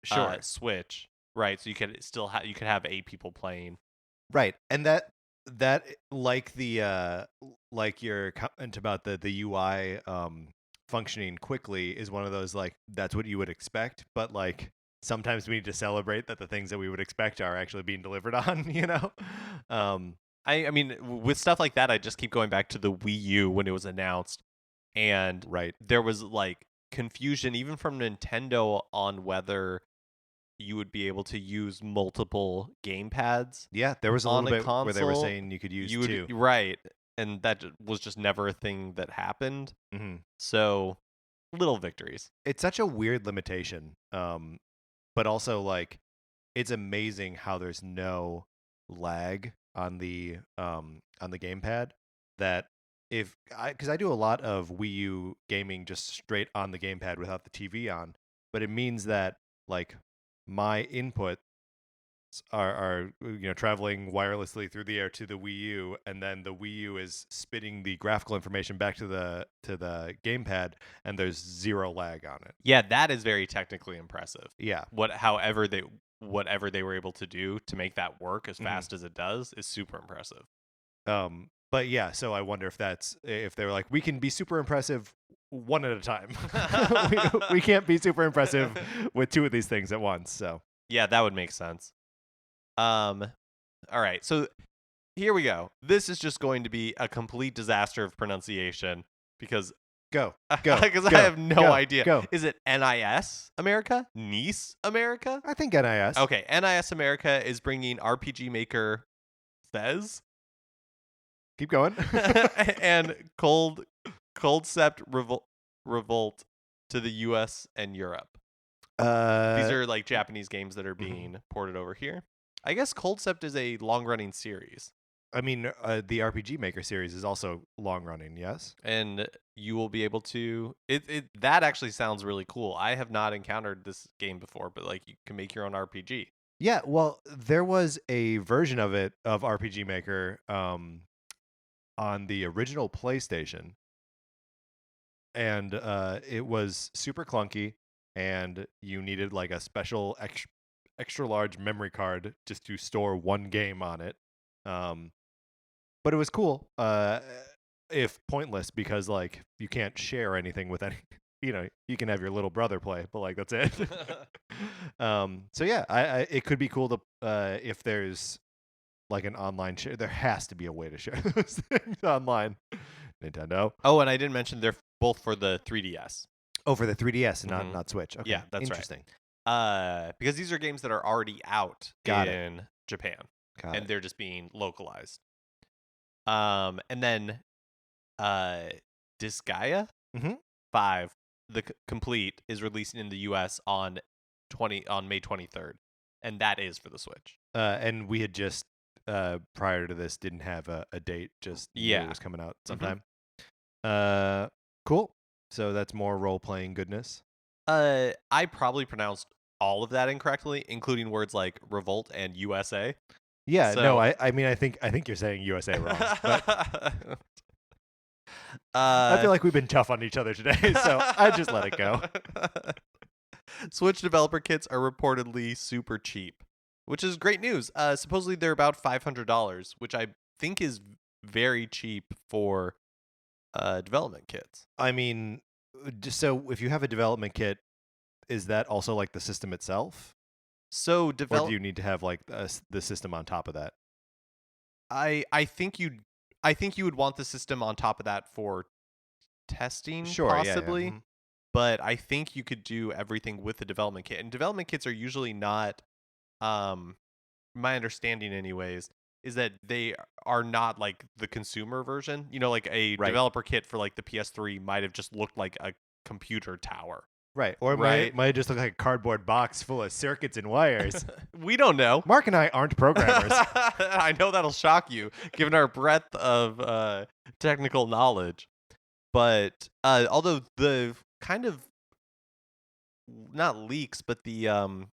Sure. Switch, right? So you could still you could have 8 people playing. Right. And that like like your comment about the UI functioning quickly is one of those, like, that's what you would expect, but like sometimes we need to celebrate that the things that we would expect are actually being delivered on, you know? Um I mean, with stuff like that, I just keep going back to the Wii U when it was announced, and right. there was like confusion even from Nintendo on whether you would be able to use multiple game pads Yeah, there was a on little a bit where they were console. saying you could use You would two. right, and that was just never a thing that happened. Mhm. So little victories. It's such a weird limitation. But also, like, it's amazing how there's no lag on the gamepad. That if I because I do a lot of Wii U gaming just straight on the gamepad without the TV on, but it means that, like, my input are traveling wirelessly through the air to the Wii U, and then the Wii U is spitting the graphical information back to the gamepad, and there's zero lag on it. Yeah, that is very technically impressive. Yeah. Whatever they were able to do to make that work as Mhm. fast as it does is super impressive. But yeah, so I wonder if they were like, we can be super impressive one at a time. we can't be super impressive with two of these things at once. So Yeah, that would make sense. All right. So here we go. This is just going to be a complete disaster of pronunciation because go, I go, have no idea. Go. Is it NIS America? NIS America? I think NIS. Okay, NIS America is bringing RPG Maker Fez Keep going. and Cold Sept Revolt to the US and Europe. These are like Japanese games that are being ported over here. I guess Cold Sept is a long-running series. I mean, the RPG Maker series is also long running, yes? And you will be able to that actually sounds really cool. I have not encountered this game before, but like you can make your own RPG. Yeah, well, there was a version of it of RPG Maker on the original PlayStation, and it was super clunky, and you needed like a special extra large memory card just to store one game on it. But it was cool, if pointless, because like you can't share anything with any. You can have your little brother play, but like that's it. So yeah, it could be cool to if there's like an online share. There has to be a way to share those things online. Nintendo. Oh, and I didn't mention they're both for the 3DS. Oh, for the 3DS and not Switch. Okay, Yeah, that's interesting. Right. Because these are games that are already out in Japan, Got and it. they're just being localized. And then Disgaea 5, the complete, is releasing in the US on May 23rd, and that is for the Switch. And we had just prior to this didn't have a date, just knew it was coming out sometime. Cool. So that's more role playing goodness. I probably pronounced all of that incorrectly, including words like revolt and USA. Yeah, So- no, I mean I think you're saying USA wrong. But I feel like we've been tough on each other today, so I just let it go. Switch developer kits are reportedly super cheap, which is great news. Supposedly they're about $500, which I think is very cheap for development kits. I mean, so if you have a development kit, is that also like the system itself, So or do you need to have like the system on top of that? I think you would want the system on top of that for testing Sure. Yeah. Yeah. possibly, but I think you could do everything with the development kit. And development kits are usually not my understanding anyways is that they are not like the consumer version. Like a Right. developer kit for like the PS3 might have just looked like a computer tower. Right. Or it Right. might just look like a cardboard box full of circuits and wires. We don't know. Mark and I aren't programmers. I know that'll shock you given our breadth of technical knowledge. But although the kind of not leaks, but the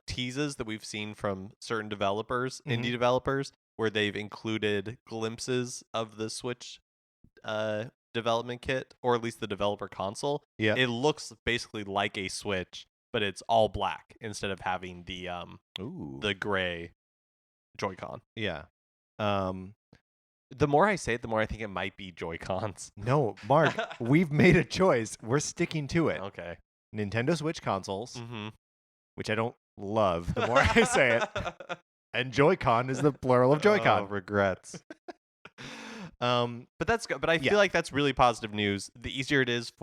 teases that we've seen from certain developers, indie developers, where they've included glimpses of the Switch development kit, or at least the developer console. Yeah. It looks basically like a Switch, but it's all black instead of having the gray Joy-Con. Yeah. The more I say it, the more I think it might be Joy-Cons. No, Mark, we've made a choice. We're sticking to it. Okay. Nintendo Switch consoles, Mm-hmm. which I don't love the more I say it, and Joy-Con is the plural of Joy-Con. Oh, regrets. But that's good. But I Yeah. feel like that's really positive news. The easier it is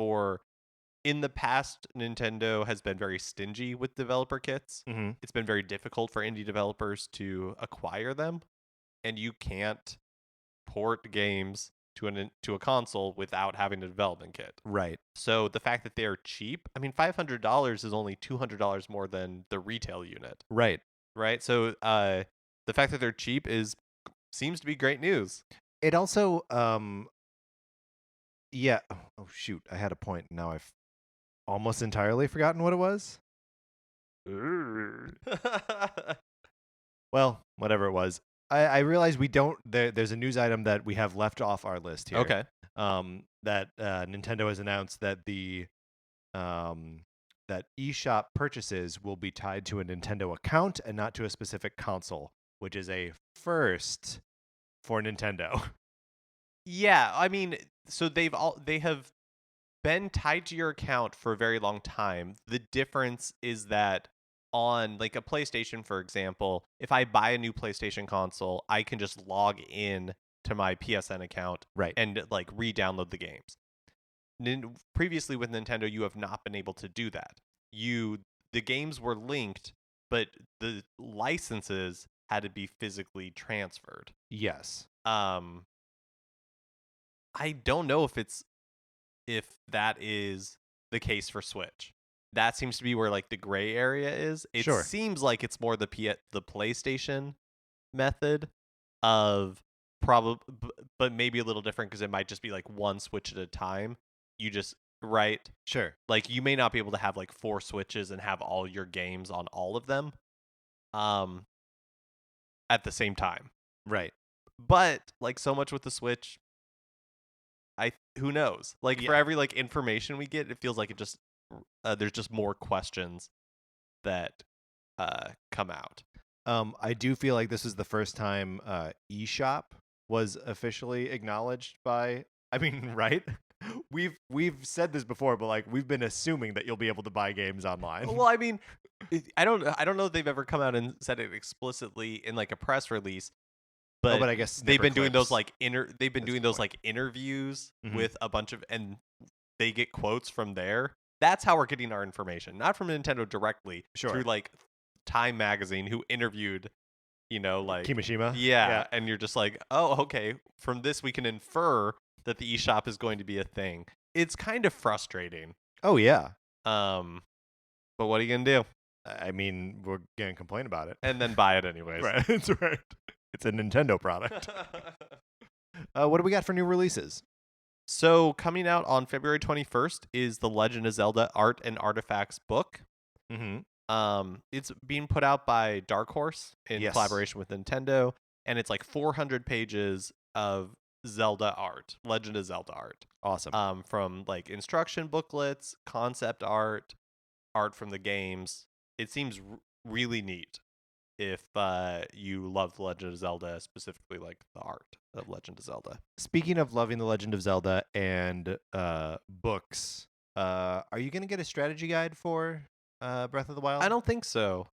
in the past, Nintendo has been very stingy with developer kits. Mm-hmm. It's been very difficult for indie developers to acquire them, and you can't port games to a console without having a development kit. Right. So the fact that they're cheap, I mean, $500 is only $200 more than the retail unit, Right. right? So the fact that they're cheap seems to be great news. It also, yeah. Oh, shoot. I had a point. Now I've almost entirely forgotten what it was. Well, whatever it was. I realize we don't. There's a news item that we have left off our list here. Okay. That Nintendo has announced that that eShop purchases will be tied to a Nintendo account and not to a specific console, which is a first for Nintendo. Yeah, I mean, so they have been tied to your account for a very long time. The difference is that on like a PlayStation, for example, if I buy a new PlayStation console, I can just log in to my PSN account Right. and like re-download the games. Previously with Nintendo, you have not been able to do that. The games were linked, but the licenses had to be physically transferred. Yes. I don't know if that is the case for Switch. That seems to be where like the gray area is. It Sure. seems like it's more the PlayStation method of probably, but maybe a little different because it might just be like one Switch at a time. You just right, Sure. like you may not be able to have like 4 Switches and have all your games on all of them, at the same time. Right. But like so much with the Switch, who knows? Like Yeah. for every like information we get, it feels like there's just more questions that come out. I do feel like this is the first time eShop was officially acknowledged by. I mean, right? We've said this before, but like we've been assuming that you'll be able to buy games online. Well, I mean, I don't know if they've ever come out and said it explicitly in like a press release, but, but I guess they've been doing those clips. like they've been That's doing the those point. like interviews Mhm. with a bunch of, and they get quotes from there. That's how we're getting our information, not from Nintendo directly, Sure. through like Time Magazine, who interviewed, like Kimishima. yeah, and you're just like, oh, okay. From this, we can infer that the eShop is going to be a thing. It's kind of frustrating. Oh yeah. But what are you gonna do? I mean, we're gonna complain about it. And then buy it anyways. Right. That's right. It's a Nintendo product. What do we got for new releases? So coming out on February 21st is the Legend of Zelda Art and Artifacts book. Mm-hmm. It's being put out by Dark Horse in Yes. collaboration with Nintendo, and it's like 400 pages of Zelda art, Legend of Zelda art. Awesome. From like instruction booklets, concept art, art from the games. It seems really neat if you love The Legend of Zelda, specifically like the art of Legend of Zelda. Speaking of loving The Legend of Zelda and books, are you going to get a strategy guide for Breath of the Wild? I don't think so.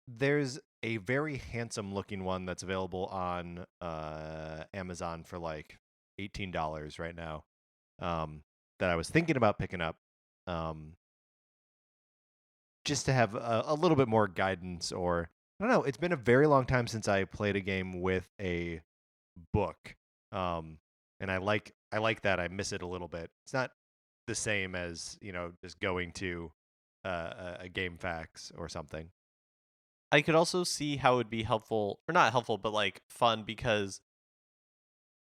There's a very handsome looking one that's available on Amazon for like $18 right now. That I was thinking about picking up, just to have a little bit more guidance, or I don't know. It's been a very long time since I played a game with a book, and I like that. I miss it a little bit. It's not the same as just going to a Game Facts or something. I could also see how it would be helpful, or not helpful, but like fun, because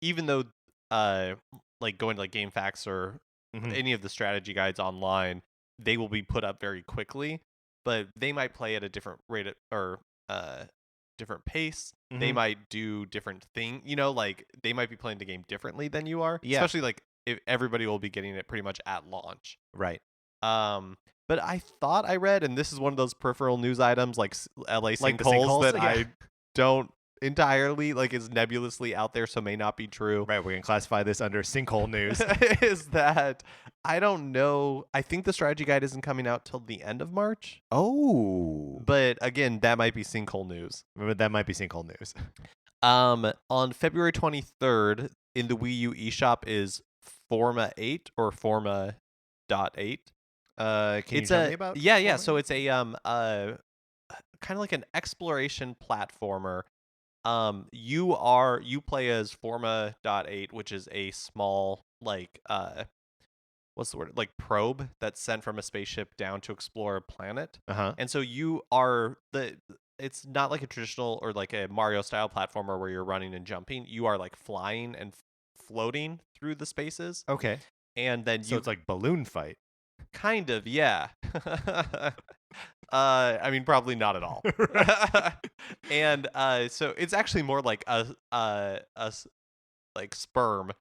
even though like going to like Game Facts or any of the strategy guides online, they will be put up very quickly, but they might play at a different rate or different pace. They might do different thing, like they might be playing the game differently than you are. Yeah. Especially like if everybody will be getting it pretty much at launch. Right. But I thought I read, and this is one of those peripheral news items like LA Like the sinkholes that yeah. I don't entirely, like, is nebulously out there, so may not be true. Right, we're going to classify this under sinkhole news. Is that I don't know. I think the strategy guide isn't coming out till the end of March. Oh. But again, that might be sinkhole news. That might be sinkhole news. On February 23rd, in the Wii U eShop is Forma 8 or Forma .8. Can you tell me about? Yeah. So it's a kind of like an exploration platformer. You play as Forma .8, which is a small like what's the word, like probe that's sent from a spaceship down to explore a planet. And so you are it's not like a traditional or like a Mario style platformer where you're running and jumping. You are like flying and floating through the spaces. Okay. And then so it's like balloon fight. Kind of, yeah. I mean, probably not at all. And so it's actually more like a like sperm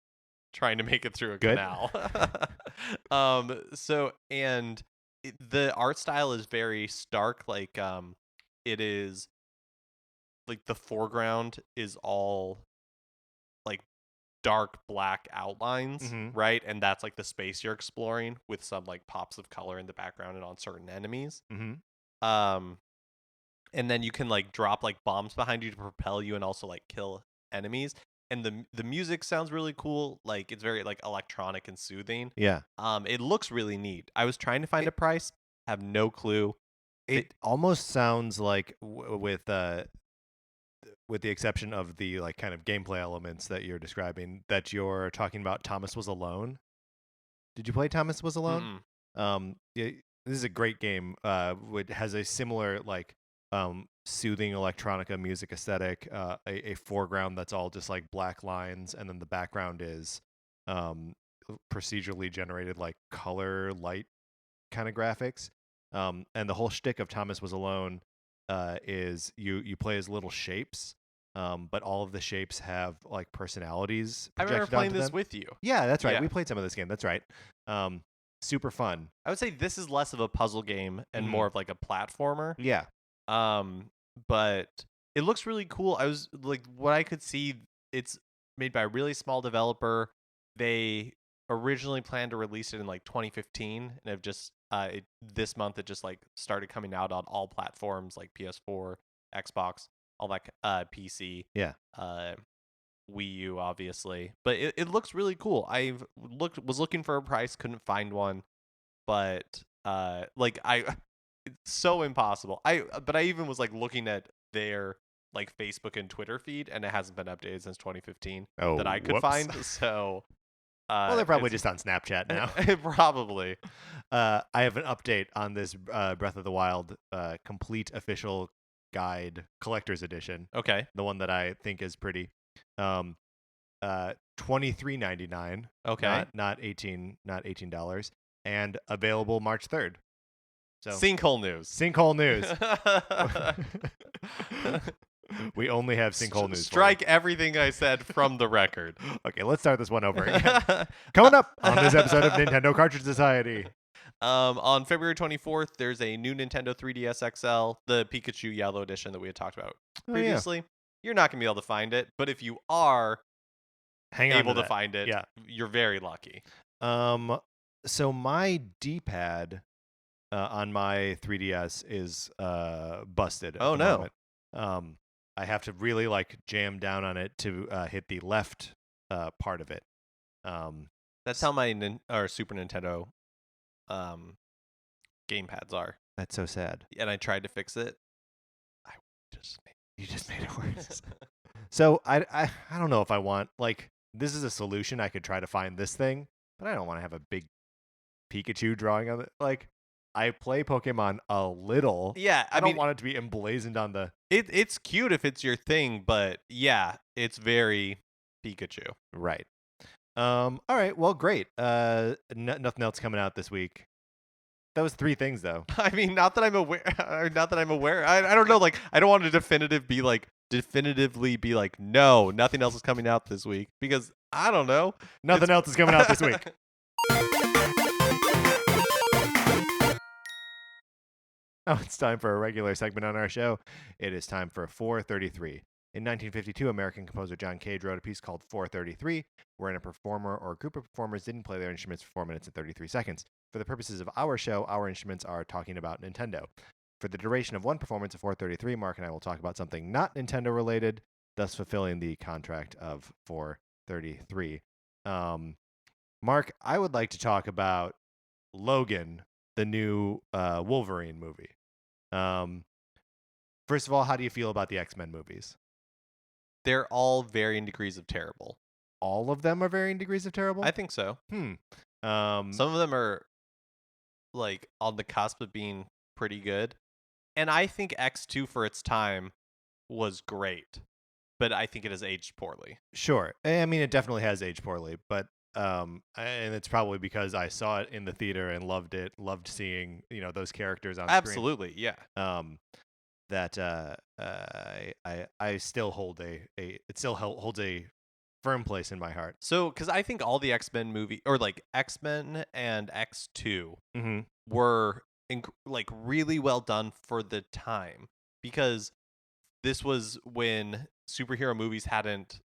trying to make it through a canal. So and the art style is very stark. Like it is like the foreground is all like dark black outlines, right? And that's like the space you're exploring with some like pops of color in the background and on certain enemies. And then you can like drop like bombs behind you to propel you and also like kill enemies. And the music sounds really cool. Like it's very like electronic and soothing. Yeah. It looks really neat. I was trying to find a price, have no clue. It almost sounds like with the exception of the like kind of gameplay elements that you're describing, that you're talking about Thomas Was Alone. Did you play Thomas Was Alone? This is a great game. It has a similar like soothing electronica music aesthetic, a foreground that's all just like black lines, and then the background is procedurally generated like color light kind of graphics. And the whole shtick of Thomas Was Alone is you play as little shapes, but all of the shapes have like personalities. I remember playing this them. with you. Yeah, that's right. Yeah. We played some of this game. That's right. Super fun. I would say this is less of a puzzle game and more of like a platformer. Yeah. But it looks really cool. I was like, what I could see, it's made by a really small developer. They originally planned to release it in like 2015, and have just this month it just like started coming out on all platforms like PS4, Xbox, all that PC. Yeah. Wii U, obviously, but it looks really cool. Was looking for a price, couldn't find one, but it's so impossible. But I even was like looking at their like Facebook and Twitter feed, and it hasn't been updated since 2015 that I could find. So, well, they're probably just on Snapchat now. Probably. I have an update on this Breath of the Wild complete official guide collector's edition. Okay, the one that I think is pretty. $23.99. Okay, not $18, and available March 3rd. So sinkhole news. Sinkhole news. We only have sinkhole news. Strike everything I said from the record. Okay, let's start this one over again. Coming up on this episode of Nintendo Cartridge Society. On February 24th, there's a new Nintendo 3DS XL, the Pikachu Yellow Edition that we had talked about previously. Yeah. You're not going to be able to find it, but if you are able to find it, you're very lucky. So my D-pad on my 3DS is busted. Oh no. Moment. I have to really like jam down on it to hit the left part of it. That's how my Super Nintendo gamepads are. That's so sad. And I tried to fix it. You just made it worse. So I don't know if I want, like, this is a solution. I could try to find this thing, but I don't want to have a big Pikachu drawing on it. Like, I play Pokemon a little. Yeah, I don't want it to be emblazoned on the... It's cute if it's your thing, but yeah, it's very Pikachu. Right. All right, well, great. Nothing else coming out this week. That was 3 things, though. I mean, not that I'm aware. I don't know. Like, I don't want to definitively be like, no, nothing else is coming out this week, because I don't know. Nothing else is coming out this week. Oh, it's time for a regular segment on our show. It is time for 433. In 1952, American composer John Cage wrote a piece called 433, wherein a performer or a group of performers didn't play their instruments for 4 minutes and 33 seconds. For the purposes of our show, our instruments are talking about Nintendo. For the duration of one performance of 433, Mark and I will talk about something not Nintendo related, thus fulfilling the contract of 433. Mark, I would like to talk about Logan, the new Wolverine movie. First of all, how do you feel about the X-Men movies? They're all varying degrees of terrible. All of them are varying degrees of terrible? I think so. Some of them are like on the cusp of being pretty good. And I think X2 for its time was great, but I think it has aged poorly. Sure. I mean, it definitely has aged poorly, but and it's probably because I saw it in the theater and loved it, loved seeing, those characters on screen. Absolutely, yeah. That I still hold it still holds a firm place in my heart. So, because I think all the X-Men movie, or like X-Men and X2 were like really well done for the time, because this was when superhero movies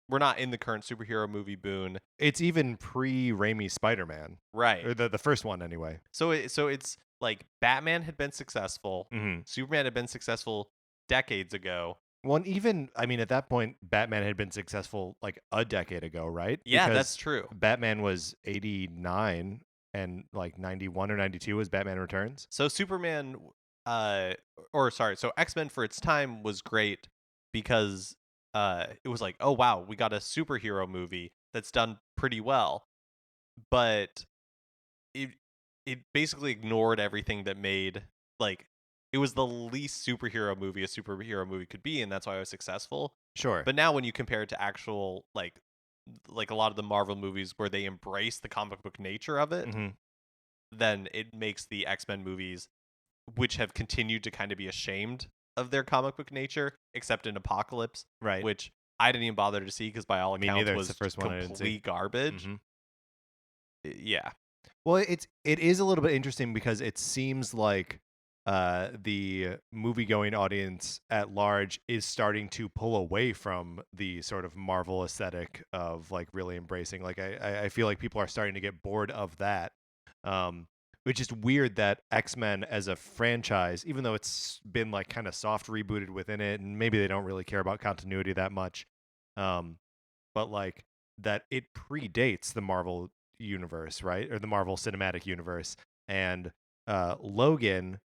we're not in the current superhero movie boon. It's even pre-Raimi Spider-Man, right? Or the first one anyway. So it's like Batman had been successful, Superman had been successful decades ago. Well, and even, I mean, at that point, Batman had been successful like a decade ago, right? Yeah, because that's true. Batman was 89 and like 91 or 92 was Batman Returns. So Superman, so X-Men for its time was great because it was like, oh wow, we got a superhero movie that's done pretty well, but it basically ignored everything that made, like, it was the least superhero movie a superhero movie could be, and that's why it was successful. Sure. But now when you compare it to actual, like a lot of the Marvel movies where they embrace the comic book nature of it, then it makes the X-Men movies, which have continued to kind of be ashamed of their comic book nature, except in Apocalypse, right? Which I didn't even bother to see because by all accounts was the first one complete garbage. Yeah. Well, it is a little bit interesting because it seems like the movie-going audience at large is starting to pull away from the sort of Marvel aesthetic of like really embracing. Like I feel like people are starting to get bored of that, which is weird that X-Men as a franchise, even though it's been like kind of soft rebooted within it, and maybe they don't really care about continuity that much, but like that it predates the Marvel universe, right? Or the Marvel Cinematic Universe, and Logan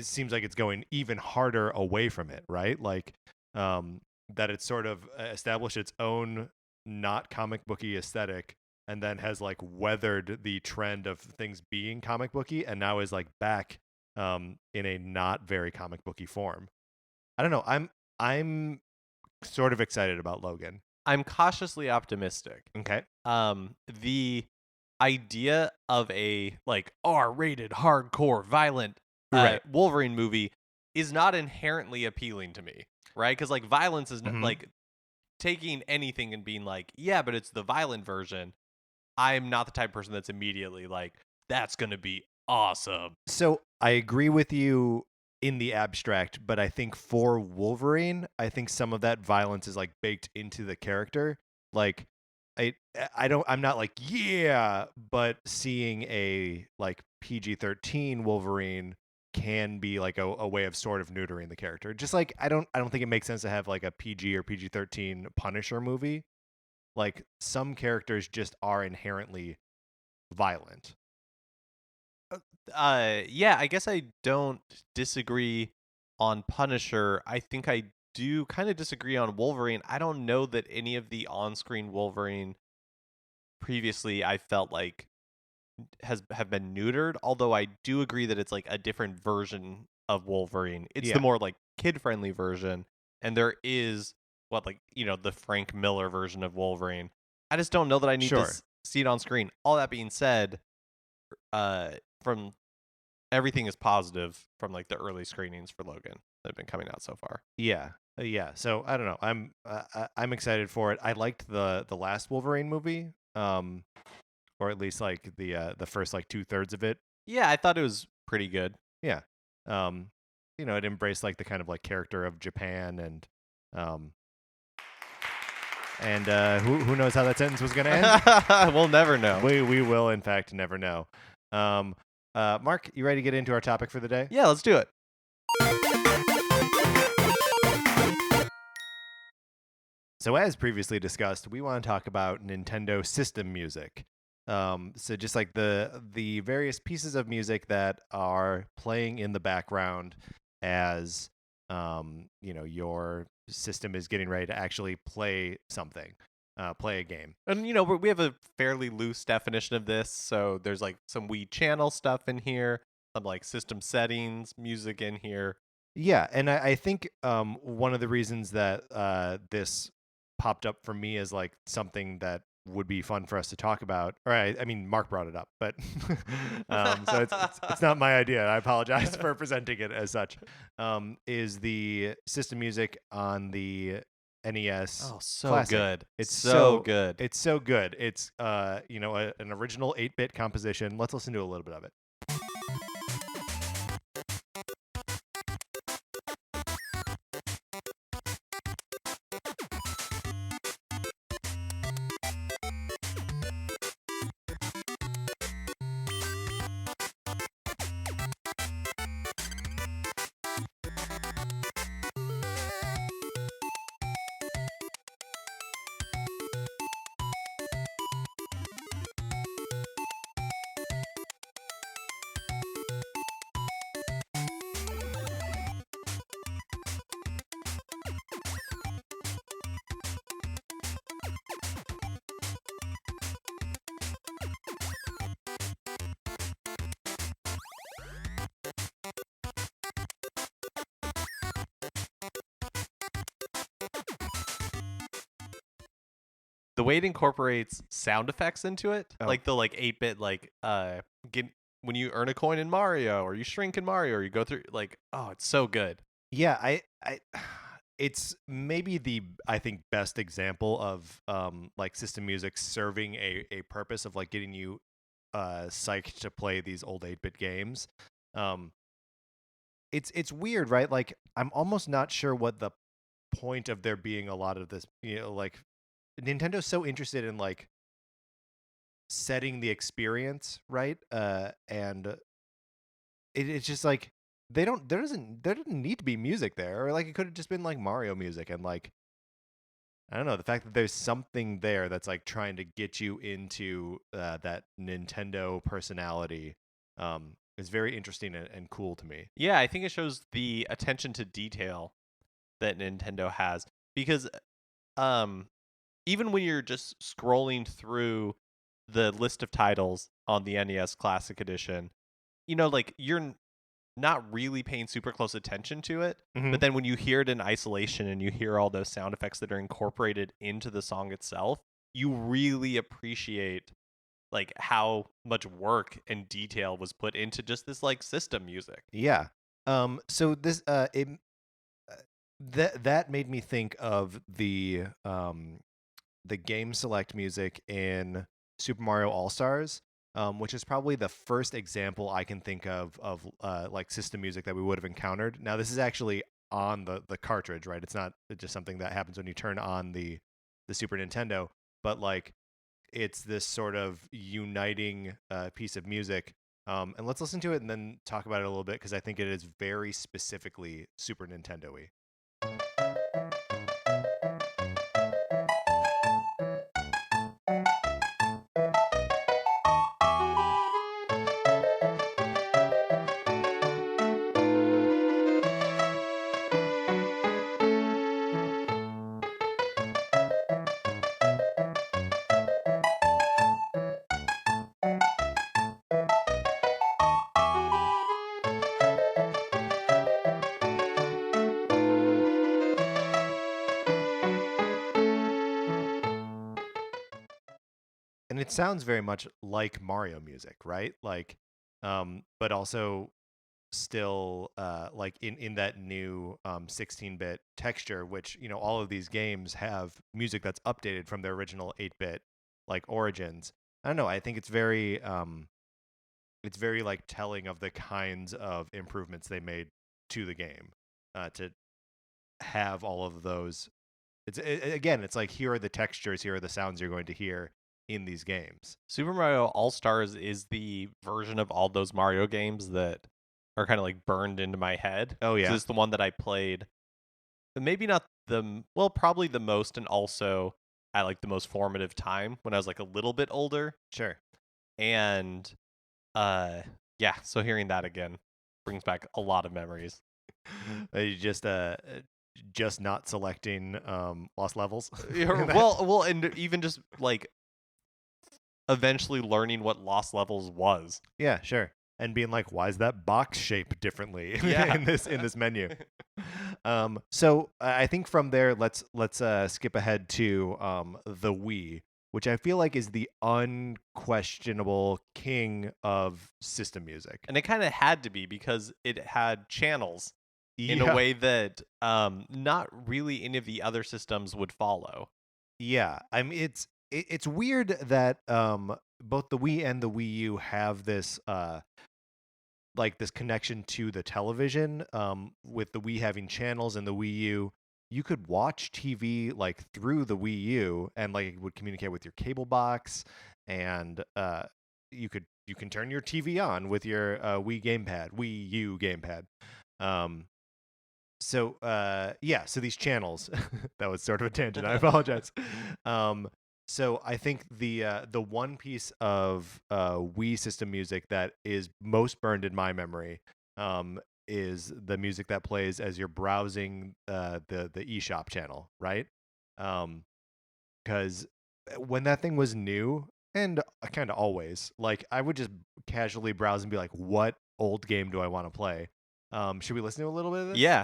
seems like it's going even harder away from it, right? Like that it's sort of established its own not comic booky aesthetic, and then has like weathered the trend of things being comic booky, and now is like back in a not very comic booky form. I don't know. I'm sort of excited about Logan. I'm cautiously optimistic. Okay. The idea of a like R-rated, hardcore, violent Wolverine movie is not inherently appealing to me. right? Because like violence is Mhm. like taking anything and being like, yeah, but it's the violent version. I'm not the type of person that's immediately like, that's gonna be awesome. So I agree with you in the abstract, but I think for Wolverine, I think some of that violence is like baked into the character. Like I'm not like, yeah, but seeing a like PG-13 Wolverine can be like a way of sort of neutering the character. Just like I don't think it makes sense to have like a PG or PG-13 Punisher movie. Like some characters just are inherently violent. Yeah, I guess I don't disagree on Punisher. I think I do kind of disagree on Wolverine. I don't know that any of the on-screen Wolverine previously I felt like has have been neutered, although I do agree that it's like a different version of Wolverine. It's the Yeah, more like kid-friendly version, and there is what like, the Frank Miller version of Wolverine. I just don't know that I need to sure. see it on screen. All that being said, uh from everything is positive from like the early screenings for Logan that have been coming out so far. Yeah, yeah. So I don't know. I'm excited for it. I liked the last Wolverine movie, or at least like the first like 2/3 of it. Yeah, I thought it was pretty good. Yeah, um, it embraced like the kind of like character of Japan um, and who knows how that sentence was gonna end? We'll never know. We will in fact never know. Um, Mark, you ready to get into our topic for the day? Yeah, let's do it. So, as previously discussed, we want to talk about Nintendo system music. So just like the various pieces of music that are playing in the background as your system is getting ready to actually play something, play a game. And we have a fairly loose definition of this, so there's like some Wii channel stuff in here, some like system settings music in here. Yeah, and I think one of the reasons that this popped up for me as like something that would be fun for us to talk about, or I mean, Mark brought it up, but so it's not my idea. I apologize for presenting it as such. Is the system music on the NES Oh, so Classic? good. It's So good. it's so good. It's an original 8-bit composition. Let's listen to a little bit of it. The way it incorporates sound effects into it, Oh, like the like 8-bit like get when you earn a coin in Mario or you shrink in Mario or you go through like, oh, it's so good. yeah, I it's maybe the I think best example of like system music serving a purpose of like getting you psyched to play these old 8-bit games. Um it's weird, right? Like I'm almost not sure what the point of there being a lot of this, like Nintendo's so interested in like setting the experience, right? And it's just like there didn't need to be music there, or like it could have just been like Mario music, and like I don't know, the fact that there's something there that's like trying to get you into that Nintendo personality is very interesting and cool to me. Yeah, I think it shows the attention to detail that Nintendo has because um even when you're just scrolling through the list of titles on the NES Classic Edition, like not really paying super close attention to it, Hmm. but then when you hear it in isolation and you hear all those sound effects that are incorporated into the song itself, you really appreciate like how much work and detail was put into just this like system music. Yeah. So this that made me think of the game select music in Super Mario All Stars, which is probably the first example I can think of like system music that we would have encountered. Now this is actually on the cartridge, right? It's not just something that happens when you turn on the Super Nintendo, but like it's this sort of uniting piece of music. And let's listen to it and then talk about it a little bit because I think it is very specifically Super Nintendo-y. And it sounds very much like Mario music, right? Like, but also still like in that new 16-bit texture, which all of these games have music that's updated from their original 8-bit like origins. I don't know. I think it's very like telling of the kinds of improvements they made to the game to have all of those. Again, it's like here are the textures, here are the sounds you're going to hear in these games. Super Mario All Stars is the version of all those Mario games that are kind of like burned into my head. Oh So yeah, it's the one that I played, maybe not well, probably the most, and also at like the most formative time when I was like a little bit older. sure. And uh, yeah, so hearing that again brings back a lot of memories. You just not selecting lost levels. Well, and even just like eventually learning what lost levels was. Yeah, sure. And being like, why is that box shaped differently Yeah. in this menu? So I think from there, let's skip ahead to the Wii, which I feel like is the unquestionable king of system music. And it kind of had to be because it had channels in a Yeah, way that not really any of the other systems would follow. yeah. I mean, it's weird that both the Wii and the Wii U have this like this connection to the television with the Wii having channels and the Wii U. You could watch TV like through the Wii U and like it would communicate with your cable box, and you can turn your TV on with your Wii U gamepad. Um, yeah, so these channels that was sort of a tangent. I apologize. Um, so I think the one piece of Wii system music that is most burned in my memory is the music that plays as you're browsing the eShop channel, right? Because when that thing was new, and kind of always, like I would just casually browse and be like, "What old game do I want to play?" Should we listen to a little bit of this? Yeah.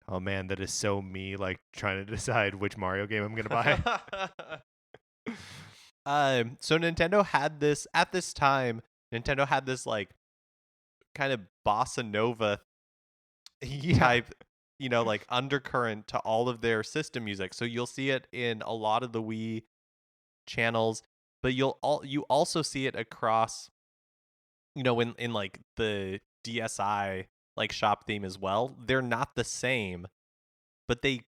Oh man, that is so me, like trying to decide which Mario game I'm gonna buy. So Nintendo had this at this time. Nintendo had this like kind of bossa nova Yeah, type, like undercurrent to all of their system music. So you'll see it in a lot of the Wii channels, but you also see it across, in like the DSi like shop theme as well. They're not the same, but they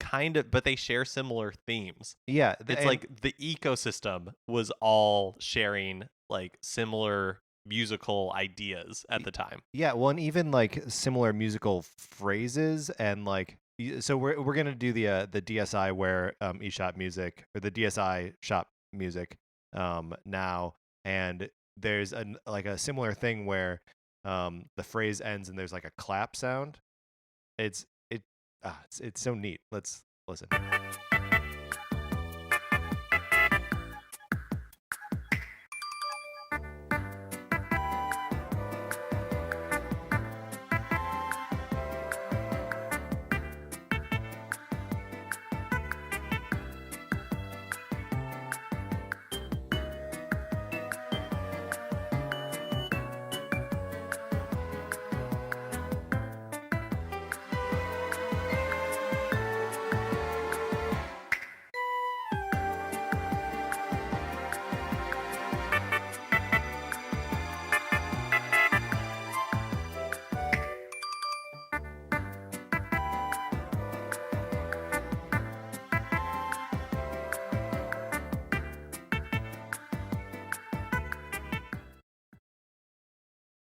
share similar themes. Yeah, It's and like the ecosystem was all sharing like similar musical ideas at the time. yeah, well, and even like similar musical phrases and like so we're gonna do the DSI where eShop music or the DSI shop music now, and there's like a similar thing where the phrase ends and there's like a clap sound. It's it it's so neat. Let's listen.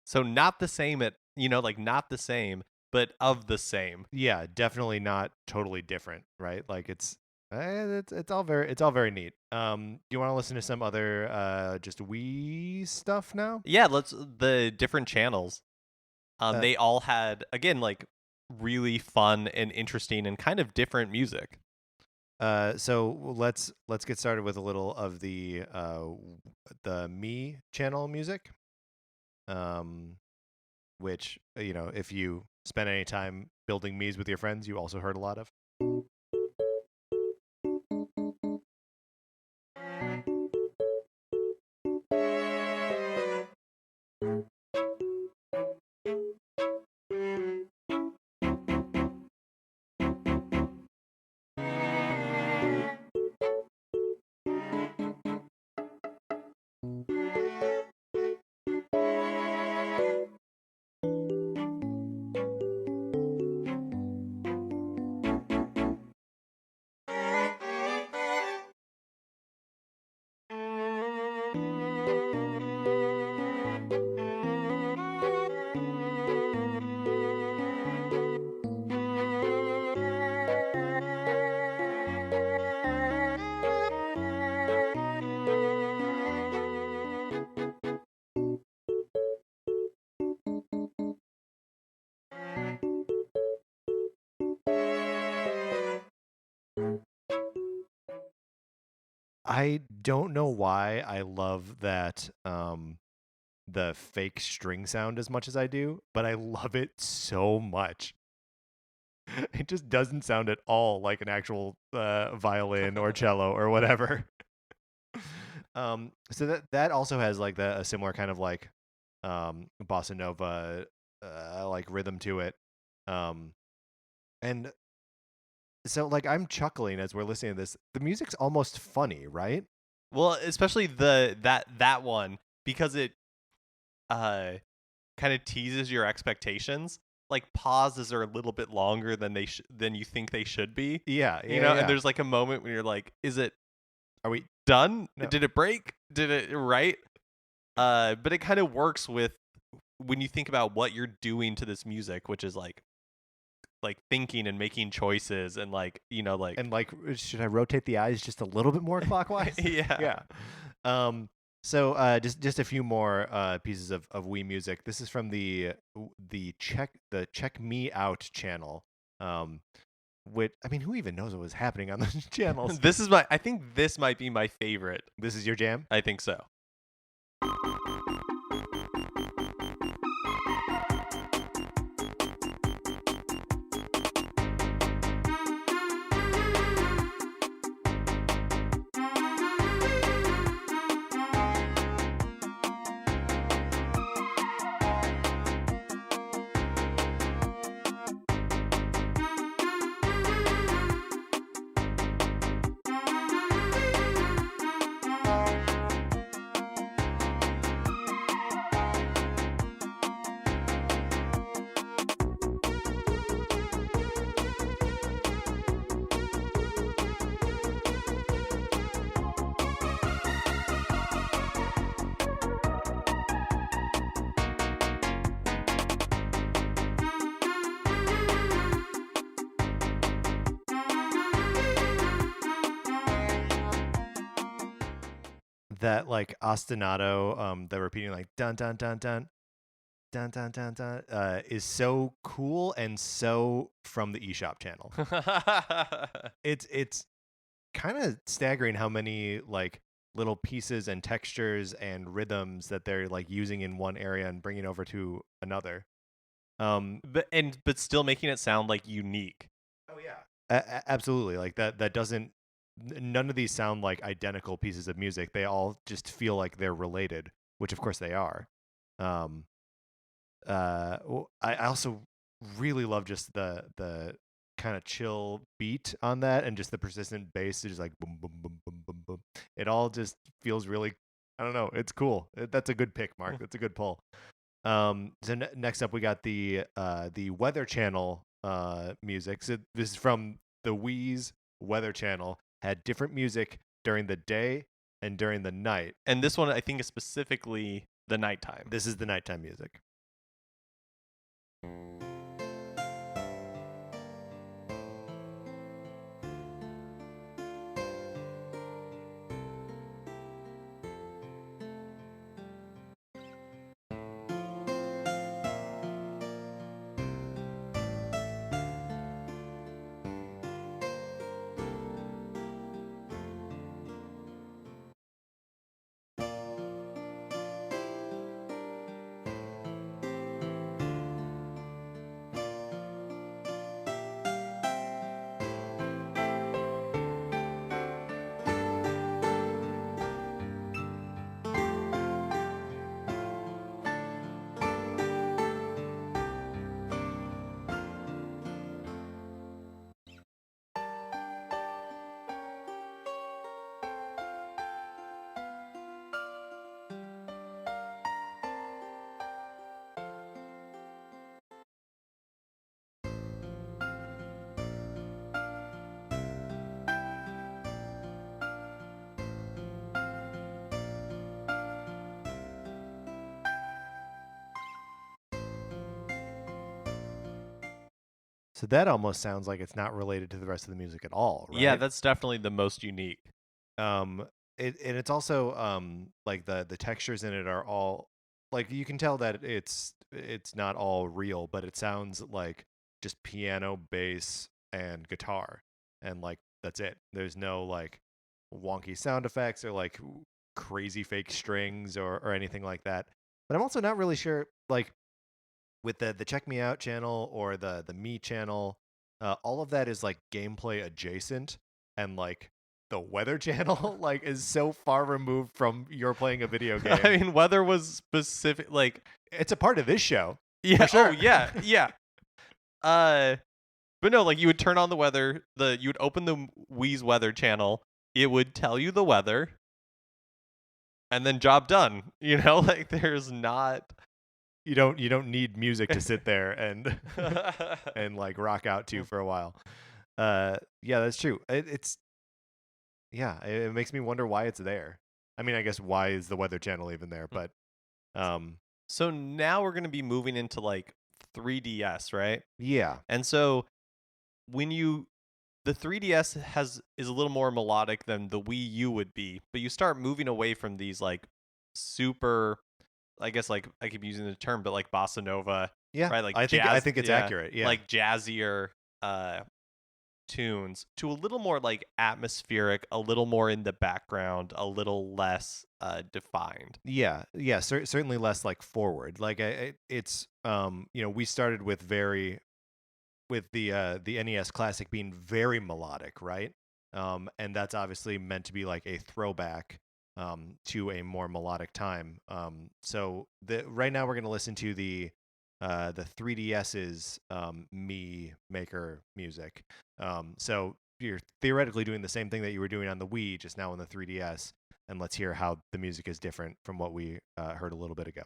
So not the same like not the same, but of the same. Yeah, definitely not totally different, right? Like it's all very neat. Do you want to listen to some other just wee stuff now? Yeah, let's the different channels. Uh, They all had again like really fun and interesting and kind of different music. so let's get started with a little of the me channel music. Which if you spend any time building me's with your friends, you also heard a lot of. I don't know why I love that the fake string sound as much as I do, but I love it so much. It just doesn't sound at all like an actual violin or cello or whatever. So that also has like a similar kind of like bossa nova like rhythm to it. And so like I'm chuckling as we're listening to this. The music's almost funny, right? Well, especially that one because it uh kind of teases your expectations. Like pauses are a little bit longer than than you think they should be. Yeah, And yeah. there's like a moment when you're like, is it Are we done? No. Did it break? Did it right? But it kind of works with when you think about what you're doing to this music, which is like thinking and making choices and like And like should I rotate the eyes just a little bit more clockwise? yeah. Yeah. So just a few more pieces of Wii music. This is from the Check Me Out channel. Which I mean, who even knows what was happening on those channels? I think this might be my favorite. This is your jam? I think so. that like ostinato, the repeating like dun dun dun dun dun dun dun dun, is so cool and so from the eShop channel. It's kind of staggering how many like little pieces and textures and rhythms that they're like using in one area and bringing over to another. But still making it sound like unique. Oh yeah, absolutely. Like that doesn't. None of these sound like identical pieces of music. They all just feel like they're related, which of course they are. Um, I also really love just the kind of chill beat on that, and just the persistent bass is just like boom boom boom boom boom boom. It all just feels really. I don't know. It's cool. That's a good pick, Mark. That's a good pull. So next up, we got the Weather Channel music. So this is from the Wii's Weather Channel. Had different music during the day and during the night. And this one, I think, is specifically the nighttime. This is the nighttime music. So that almost sounds like it's not related to the rest of the music at all, right? Yeah, that's definitely the most unique. And it's also like the textures in it are all like you can tell that it's not all real, but it sounds like just piano, bass, and guitar, and like that's it. There's no like wonky sound effects or like crazy fake strings or anything like that. But I'm also not really sure like with the Check Me Out channel or the Me channel, all of that is like gameplay adjacent, and like the Weather channel like is so far removed from you're playing a video game. I mean, weather was specific, like It's a part of this show. yeah, sure. oh yeah, yeah. But no, like you would turn on the weather, you would open the Wii's weather channel, it would tell you the weather, and then job done. You know, like there's not. You don't need music to sit there and and like rock out to for a while. Yeah, that's true. It makes me wonder why it's there. I mean, I guess why is the Weather Channel even there? But So now we're gonna be moving into like 3DS, right? yeah, And so when the 3DS is a little more melodic than the Wii U would be, but you start moving away from these like super, I guess like I keep using the term, but like bossa nova, yeah. right? Like I jazz, think it's accurate. Yeah, like jazzier tunes to a little more like atmospheric, a little more in the background, a little less defined. yeah. Certainly less like forward. Like it's we started with the NES Classic being very melodic, right? And that's obviously meant to be like a throwback to a more melodic time. So right now we're going to listen to the 3DS's Me Maker music. So you're theoretically doing the same thing that you were doing on the Wii, just now on the 3DS. And let's hear how the music is different from what we heard a little bit ago.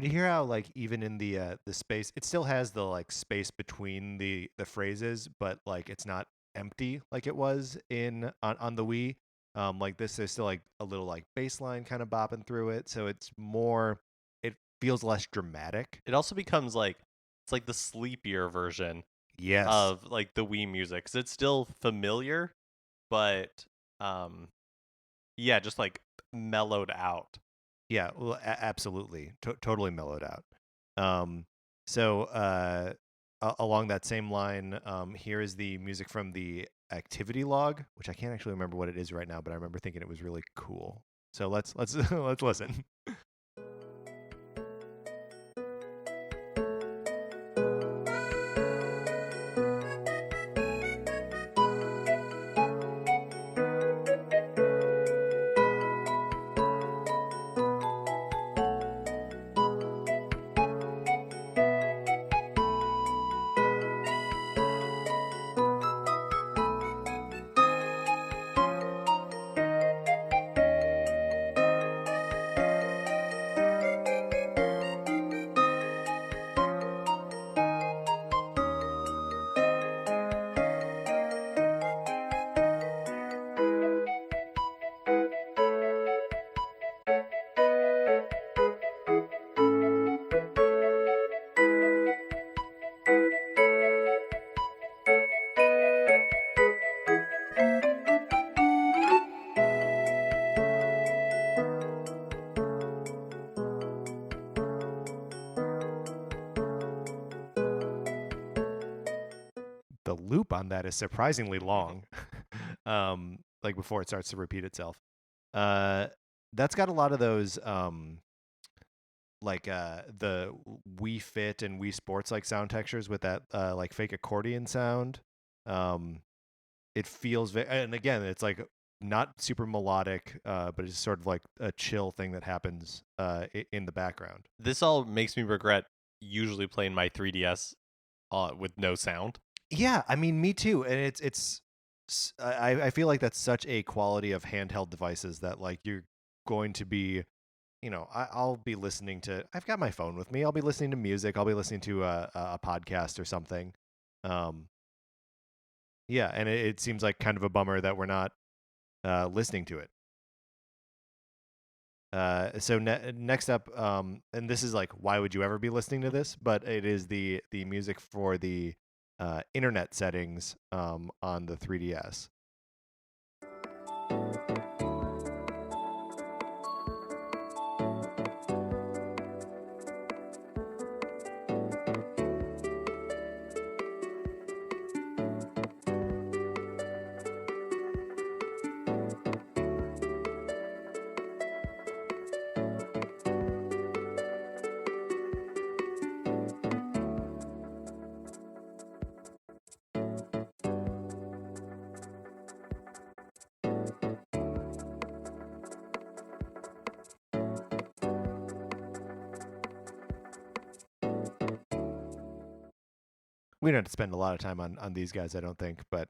And you hear how like even in the space, it still has the like space between the phrases, but like it's not empty like it was in on the Wii. Like this, there's still like a little like bass line kind of bopping through it, so it's more. It feels less dramatic. It also becomes like it's like the sleepier version Yes. of like the Wii music 'cause it's still familiar, but um yeah, just like mellowed out. Yeah. Well, absolutely. Totally mellowed out. Um. So along that same line, here is the music from the activity log, which I can't actually remember what it is right now, but I remember thinking it was really cool. So let's let's listen. The loop on that is surprisingly long. Like before it starts to repeat itself. Uh, that's got a lot of those like the Wii Fit and Wii Sports like sound textures with that like fake accordion sound. Um, it feels and again it's like not super melodic, but it's sort of like a chill thing that happens in the background. This all makes me regret usually playing my 3DS with no sound. Yeah, I mean, me too. And I feel like that's such a quality of handheld devices that like you're going to be, I'll be listening to. I've got my phone with me. I'll be listening to music. I'll be listening to a podcast or something. Um, yeah, and it seems like kind of a bummer that we're not listening to it. So next up, and this is like, why would you ever be listening to this? But it is the music for the internet settings on the 3DS. We don't have to spend a lot of time on these guys, I don't think, but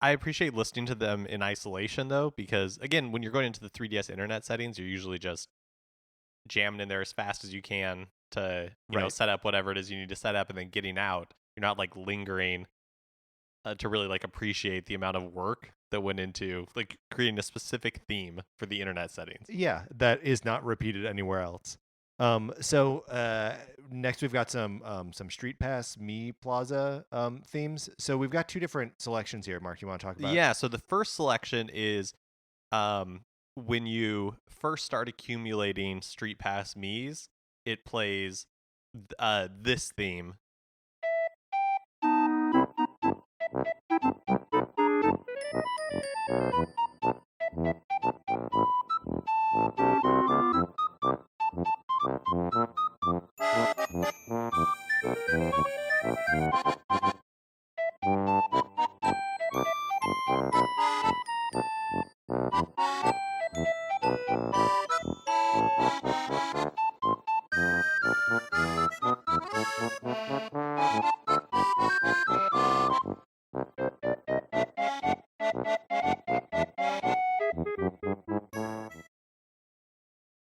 I appreciate listening to them in isolation though, because again, when you're going into the 3DS internet settings, you're usually just jamming in there as fast as you can to, right. set up whatever it is you need to set up and then getting out. You're not like lingering to really like appreciate the amount of work that went into like creating a specific theme for the internet settings. Yeah, that is not repeated anywhere else. So next we've got some Street Pass Me Plaza themes. So we've got two different selections here. Mark, you want to talk about? Yeah, so the first selection is um when you first start accumulating Street Pass Me's, it plays this theme.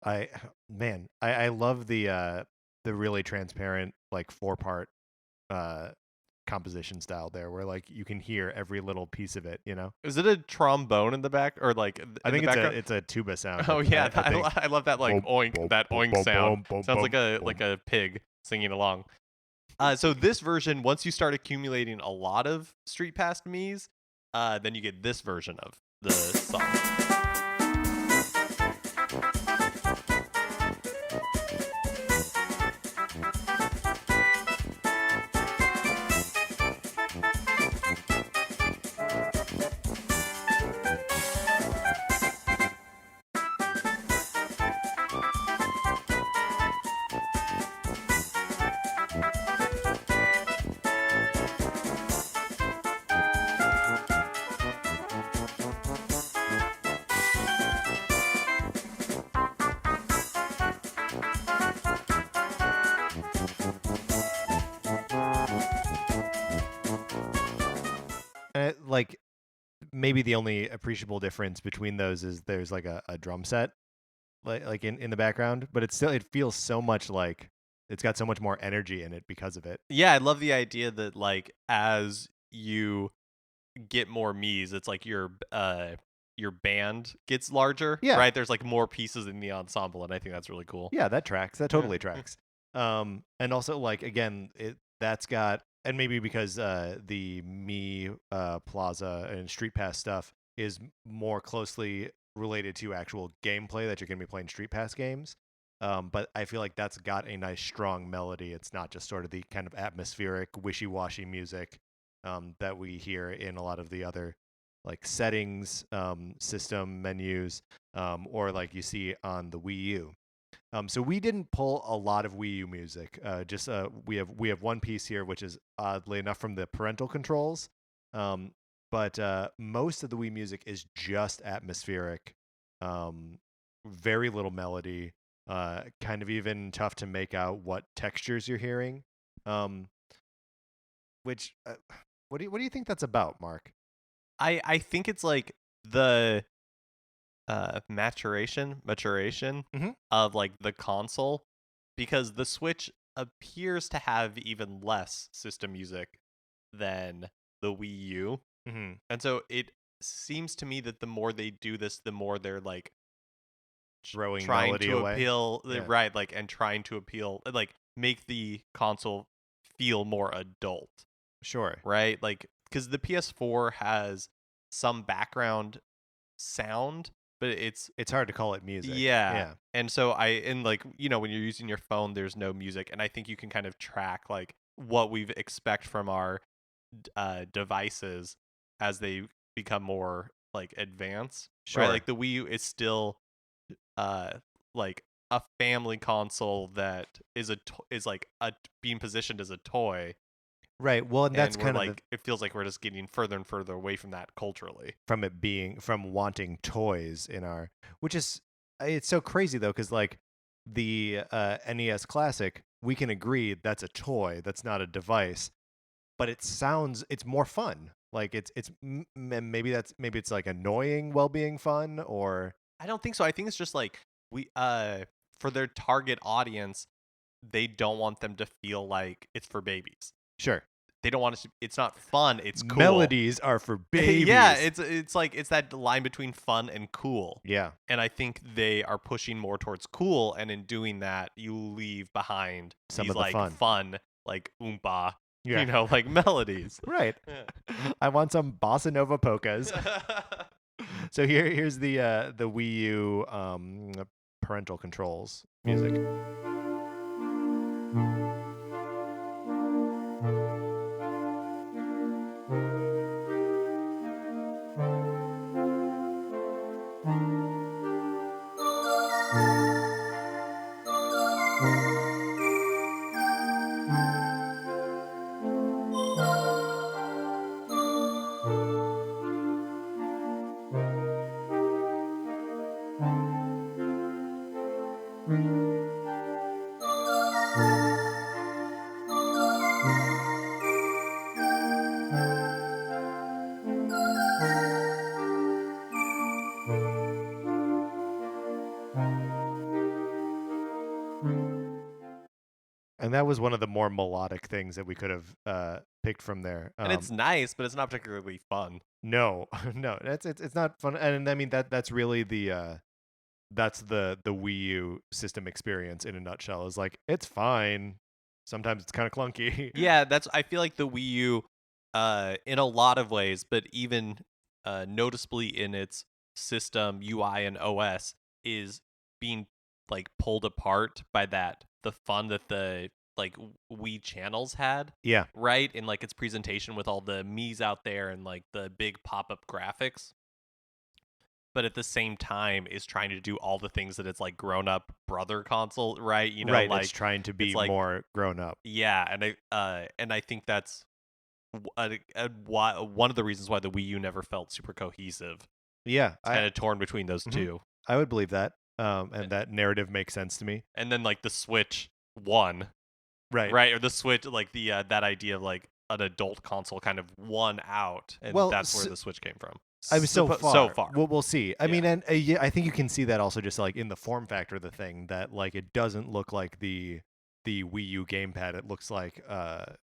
I man, I love the really transparent like 4-part uh composition style there, where like you can hear every little piece of it. Is it a trombone in the back or like I in the think it's a background? it's a tuba sound. Oh yeah, I think. I love that like Boom, oink, boom, that boom, oink boom, sound. boom, boom, Sounds boom, like boom. a pig singing along. So this version, once you start accumulating a lot of Street Past Me's, then you get this version of the song. Like maybe the only appreciable difference between those is there's like a drum set like in the background, but it feels so much like it's got so much more energy in it because of it. Yeah, I love the idea that like as you get more Mii's, it's like your band gets larger, Yeah. right? There's like more pieces in the ensemble, and I think that's really cool. Yeah, that tracks. That Yeah. totally tracks. And also like again, that's got, and maybe because the Me Plaza and Street Pass stuff is more closely related to actual gameplay that you're going to be playing Street Pass games. But I feel like that's got a nice strong melody. It's not just sort of the kind of atmospheric, wishy-washy music that we hear in a lot of the other like settings, system menus, or like you see on the Wii U. So we didn't pull a lot of Wii U music. Just we have one piece here, which is oddly enough from the parental controls. Um, but most of the Wii music is just atmospheric. Um, very little melody. Kind of even tough to make out what textures you're hearing. Um, which what do you think that's about, Mark? I think it's like the maturation Mhm. of like the console, because the Switch appears to have even less system music than the Wii U. Mhm. And so it seems to me that the more they do this, the more they're like Throwing trying melody to away. appeal, Yeah. right, like, and trying to appeal, like make the console feel more adult, Sure. right? Like, because the PS4 has some background sound, but it's It's hard to call it music. yeah. Yeah. And so and like, when you're using your phone, there's no music, and I think you can kind of track like what we expect from our devices as they become more like advanced, right? Sure. Like the Wii U is still uh like a family console that is like being positioned as a toy, Right. Well, and that's and we're kind of the like it feels like we're just getting further and further away from that culturally. from it being from wanting toys in our, which is it's so crazy though, because like the NES Classic, we can agree that's a toy, that's not a device, but it's more fun. Like maybe it's like annoying while being fun, or I don't think so. I think it's just like we for their target audience, they don't want them to feel like it's for babies. sure, They don't want it to, it's not fun, it's cool. melodies are for Yeah, babies. it's like it's that line between fun and cool. Yeah, And I think they are pushing more towards cool, and in doing that, you leave behind some these of the like fun. fun, like oompa, Yeah, like melodies. right. Yeah. I want some bossa nova polkas. So here's the Wii U parental controls music. And that was one of the more melodic things that we could have picked from there. And it's nice, but it's not particularly fun. No, no, it's not fun, and I mean that's really that's the Wii U system experience in a nutshell. Is like it's fine. Sometimes it's kind of clunky. Yeah, I feel like the Wii U, in a lot of ways, but even noticeably in its system UI and OS, is being like pulled apart by the fun that the like Wii channels had, Yeah, right? In like its presentation with all the Mii's out there and like the big pop up graphics. But at the same time is trying to do all the things that it's like grown up brother console, right? right. It's Like trying to it's be like more grown up. yeah, and I think that's one of the reasons why the Wii U never felt super cohesive. Yeah, It's kind of torn between those mhm, two. I would believe that. A- And that narrative makes sense to me. And then like the Switch won, Right. right? Or the Switch, like the that idea of like an adult console kind of won out, and Well, that's where the Switch came from. I was so So far. far, We'll see. I yeah. mean, and yeah, I think you can see that also just like in the form factor of the thing that like it doesn't look like the Wii U gamepad. It looks like a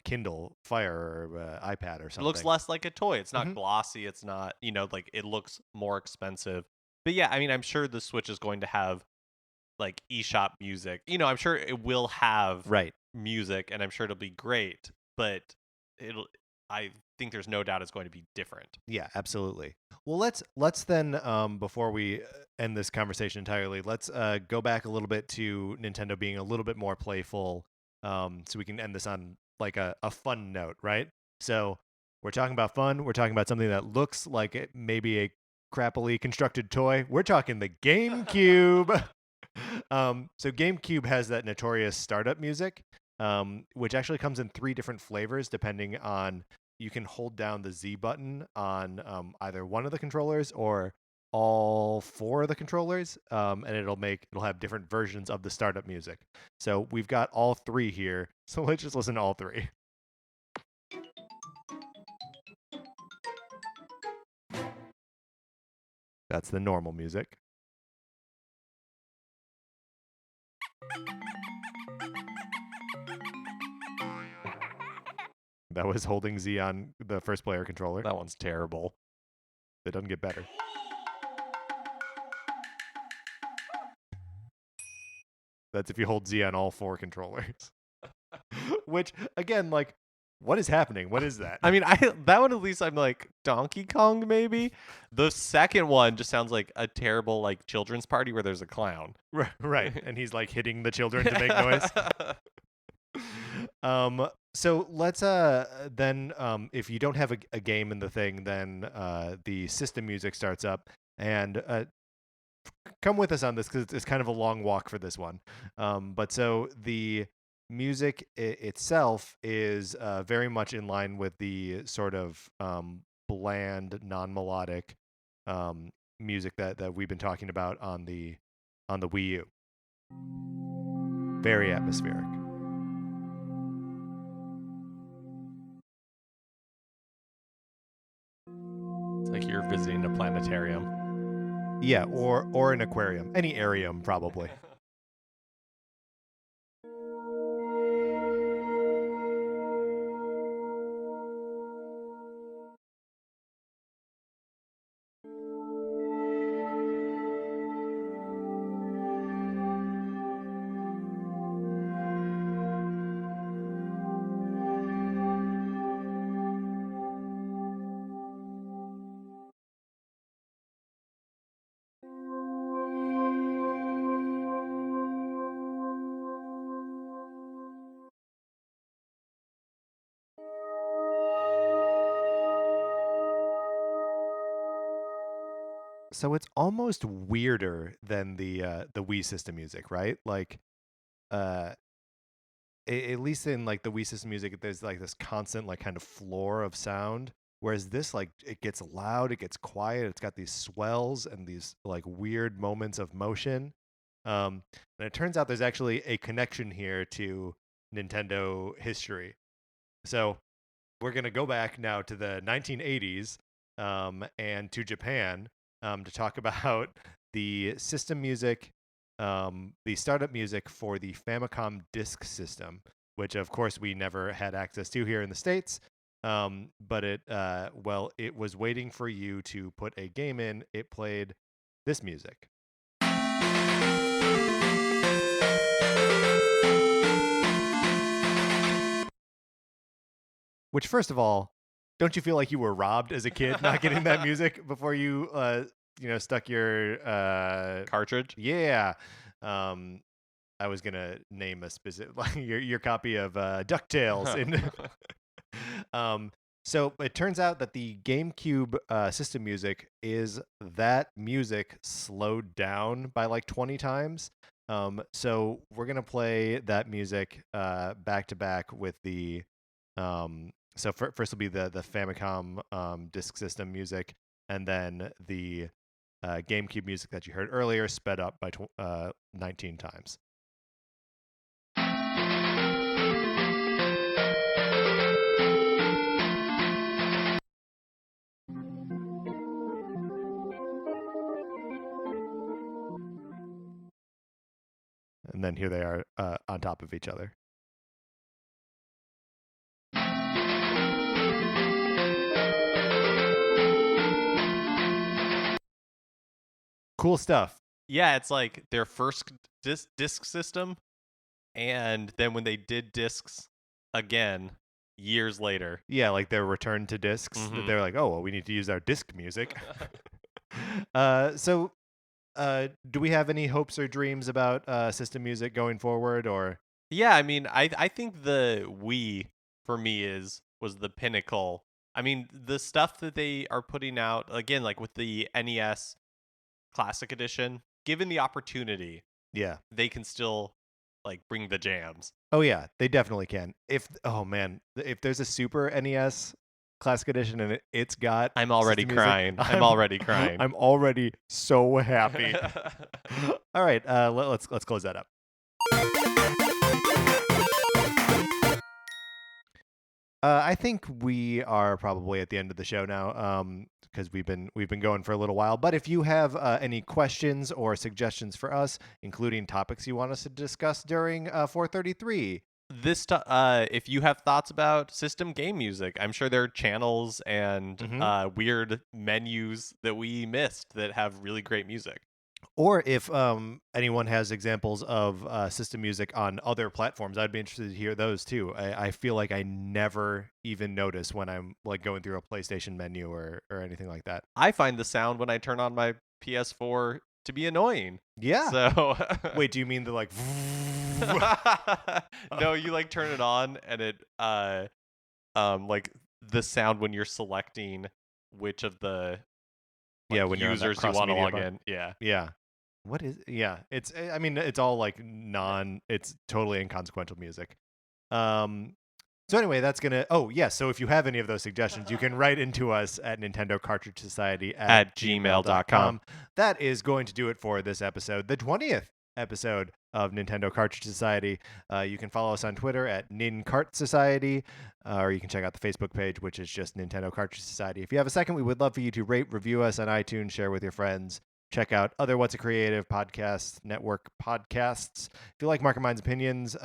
Kindle Fire or iPad or It looks something. less like a toy. It's not Mhm. glossy. It's not, like it looks more expensive. But yeah, I mean, I'm sure the Switch is going to have like eShop music. I'm sure it will have Right. music and I'm sure it'll be great, but it'll I think there's no doubt it's going to be different. Yeah, absolutely. Well, let's then before we end this conversation entirely, let's go back a little bit to Nintendo being a little bit more playful, so we can end this on like a fun note, right? So we're talking about fun. We're talking about something that looks like it maybe a crappily constructed toy. We're talking the GameCube. So GameCube has that notorious startup music, which actually comes in 3 different flavors depending on you can hold down the Z button on either one of the controllers or all 4 of the controllers, and it'll have different versions of the startup music. So we've got all 3 here. So let's just listen to all 3. That's the normal music. That was holding Z on the first player controller. That one's terrible. It doesn't get better. That's if you hold Z on all 4 controllers. Which again, like, what is happening? What is that? I mean, that one at least I'm like Donkey Kong maybe. The second one just sounds like a terrible like children's party where there's a clown. Right. And he's like hitting the children to make noise. So let's then if you don't have a game in the thing, then the system music starts up, and come with us on this because it's kind of a long walk for this one. But so the music itself is very much in line with the sort of bland, non-melodic music that we've been talking about on the Wii U. Very atmospheric. It's like you're visiting a planetarium. Yeah, or an aquarium, any arium probably. So it's almost weirder than the Wii system music, right? Like uh at least in like the Wii system music there's like this constant like kind of floor of sound, whereas this like it gets loud, it gets quiet, it's got these swells and these like weird moments of motion. And it turns out there's actually a connection here to Nintendo history. So we're going to go back now to the 1980s and to Japan to talk about the system music the startup music for the Famicom Disk System, which of course we never had access to here in the States. But it was waiting for you to put a game in. It played this music. Which, first of all, don't you feel like you were robbed as a kid not getting that music before you stuck your Cartridge? Yeah. I was gonna name a specific like your copy of DuckTales in so it turns out that the GameCube system music is that music slowed down by like 20 times. So we're gonna play that music back to back with the first will be the Famicom disk system music, and then the GameCube music that you heard earlier sped up by 19 times. And then here they are on top of each other. Cool stuff. Yeah, it's like their first disc system, and then when they did discs again years later. Yeah, like their return to discs. That they're like, oh, well, we need to use our disc music. Do we have any hopes or dreams about system music going forward, or? Yeah, I mean, I think the Wii for me was the pinnacle. I mean, the stuff that they are putting out again, like with the NES Classic Edition, given the opportunity, yeah, they can still like bring the jams. Oh yeah, they definitely can. If there's a Super NES Classic Edition and it's got I'm already system music, crying. I'm already crying. I'm already so happy. All right, let's close that up. I think we are probably at the end of the show now, because we've been going for a little while. But if you have any questions or suggestions for us, including topics you want us to discuss during 433, if you have thoughts about system game music, I'm sure there are channels and weird menus that we missed that have really great music. Or if anyone has examples of system music on other platforms, I'd be interested to hear those too. I feel like I never even notice when I'm like going through a PlayStation menu or anything like that. I find the sound when I turn on my PS4 to be annoying. Yeah. So wait, do you mean the like? No, you like turn it on and it like the sound when you're selecting which of the when users you want to log in. Yeah. What is? Yeah, it's. I mean, it's all like it's totally inconsequential music. So anyway, that's gonna. Oh yeah. So if you have any of those suggestions, you can write into us at Nintendo Cartridge Society at gmail.com. That is going to do it for this episode, the 20th episode of Nintendo Cartridge Society. You can follow us on Twitter at NinCart Society, or you can check out the Facebook page, which is just Nintendo Cartridge Society. If you have a second, we would love for you to rate, review us on iTunes, share with your friends. Check out other What's a Creative podcast network podcasts. If you like Mark and Mine's opinions,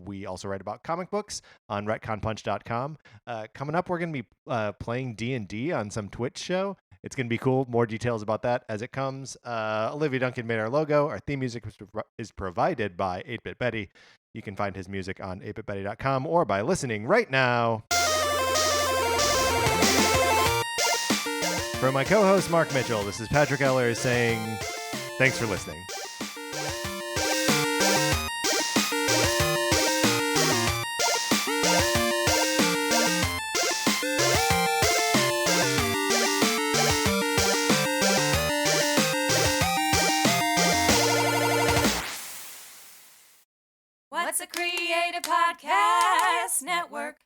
we also write about comic books on retconpunch.com. Coming up, we're going to be playing D&D on some Twitch show. It's going to be cool. More details about that as it comes. Olivia Duncan made our logo. Our theme music is provided by 8-Bit Betty. You can find his music on 8bitbetty.com or by listening right now. For my co-host, Mark Mitchell, this is Patrick Eller saying thanks for listening. What's a Creative Podcast Network?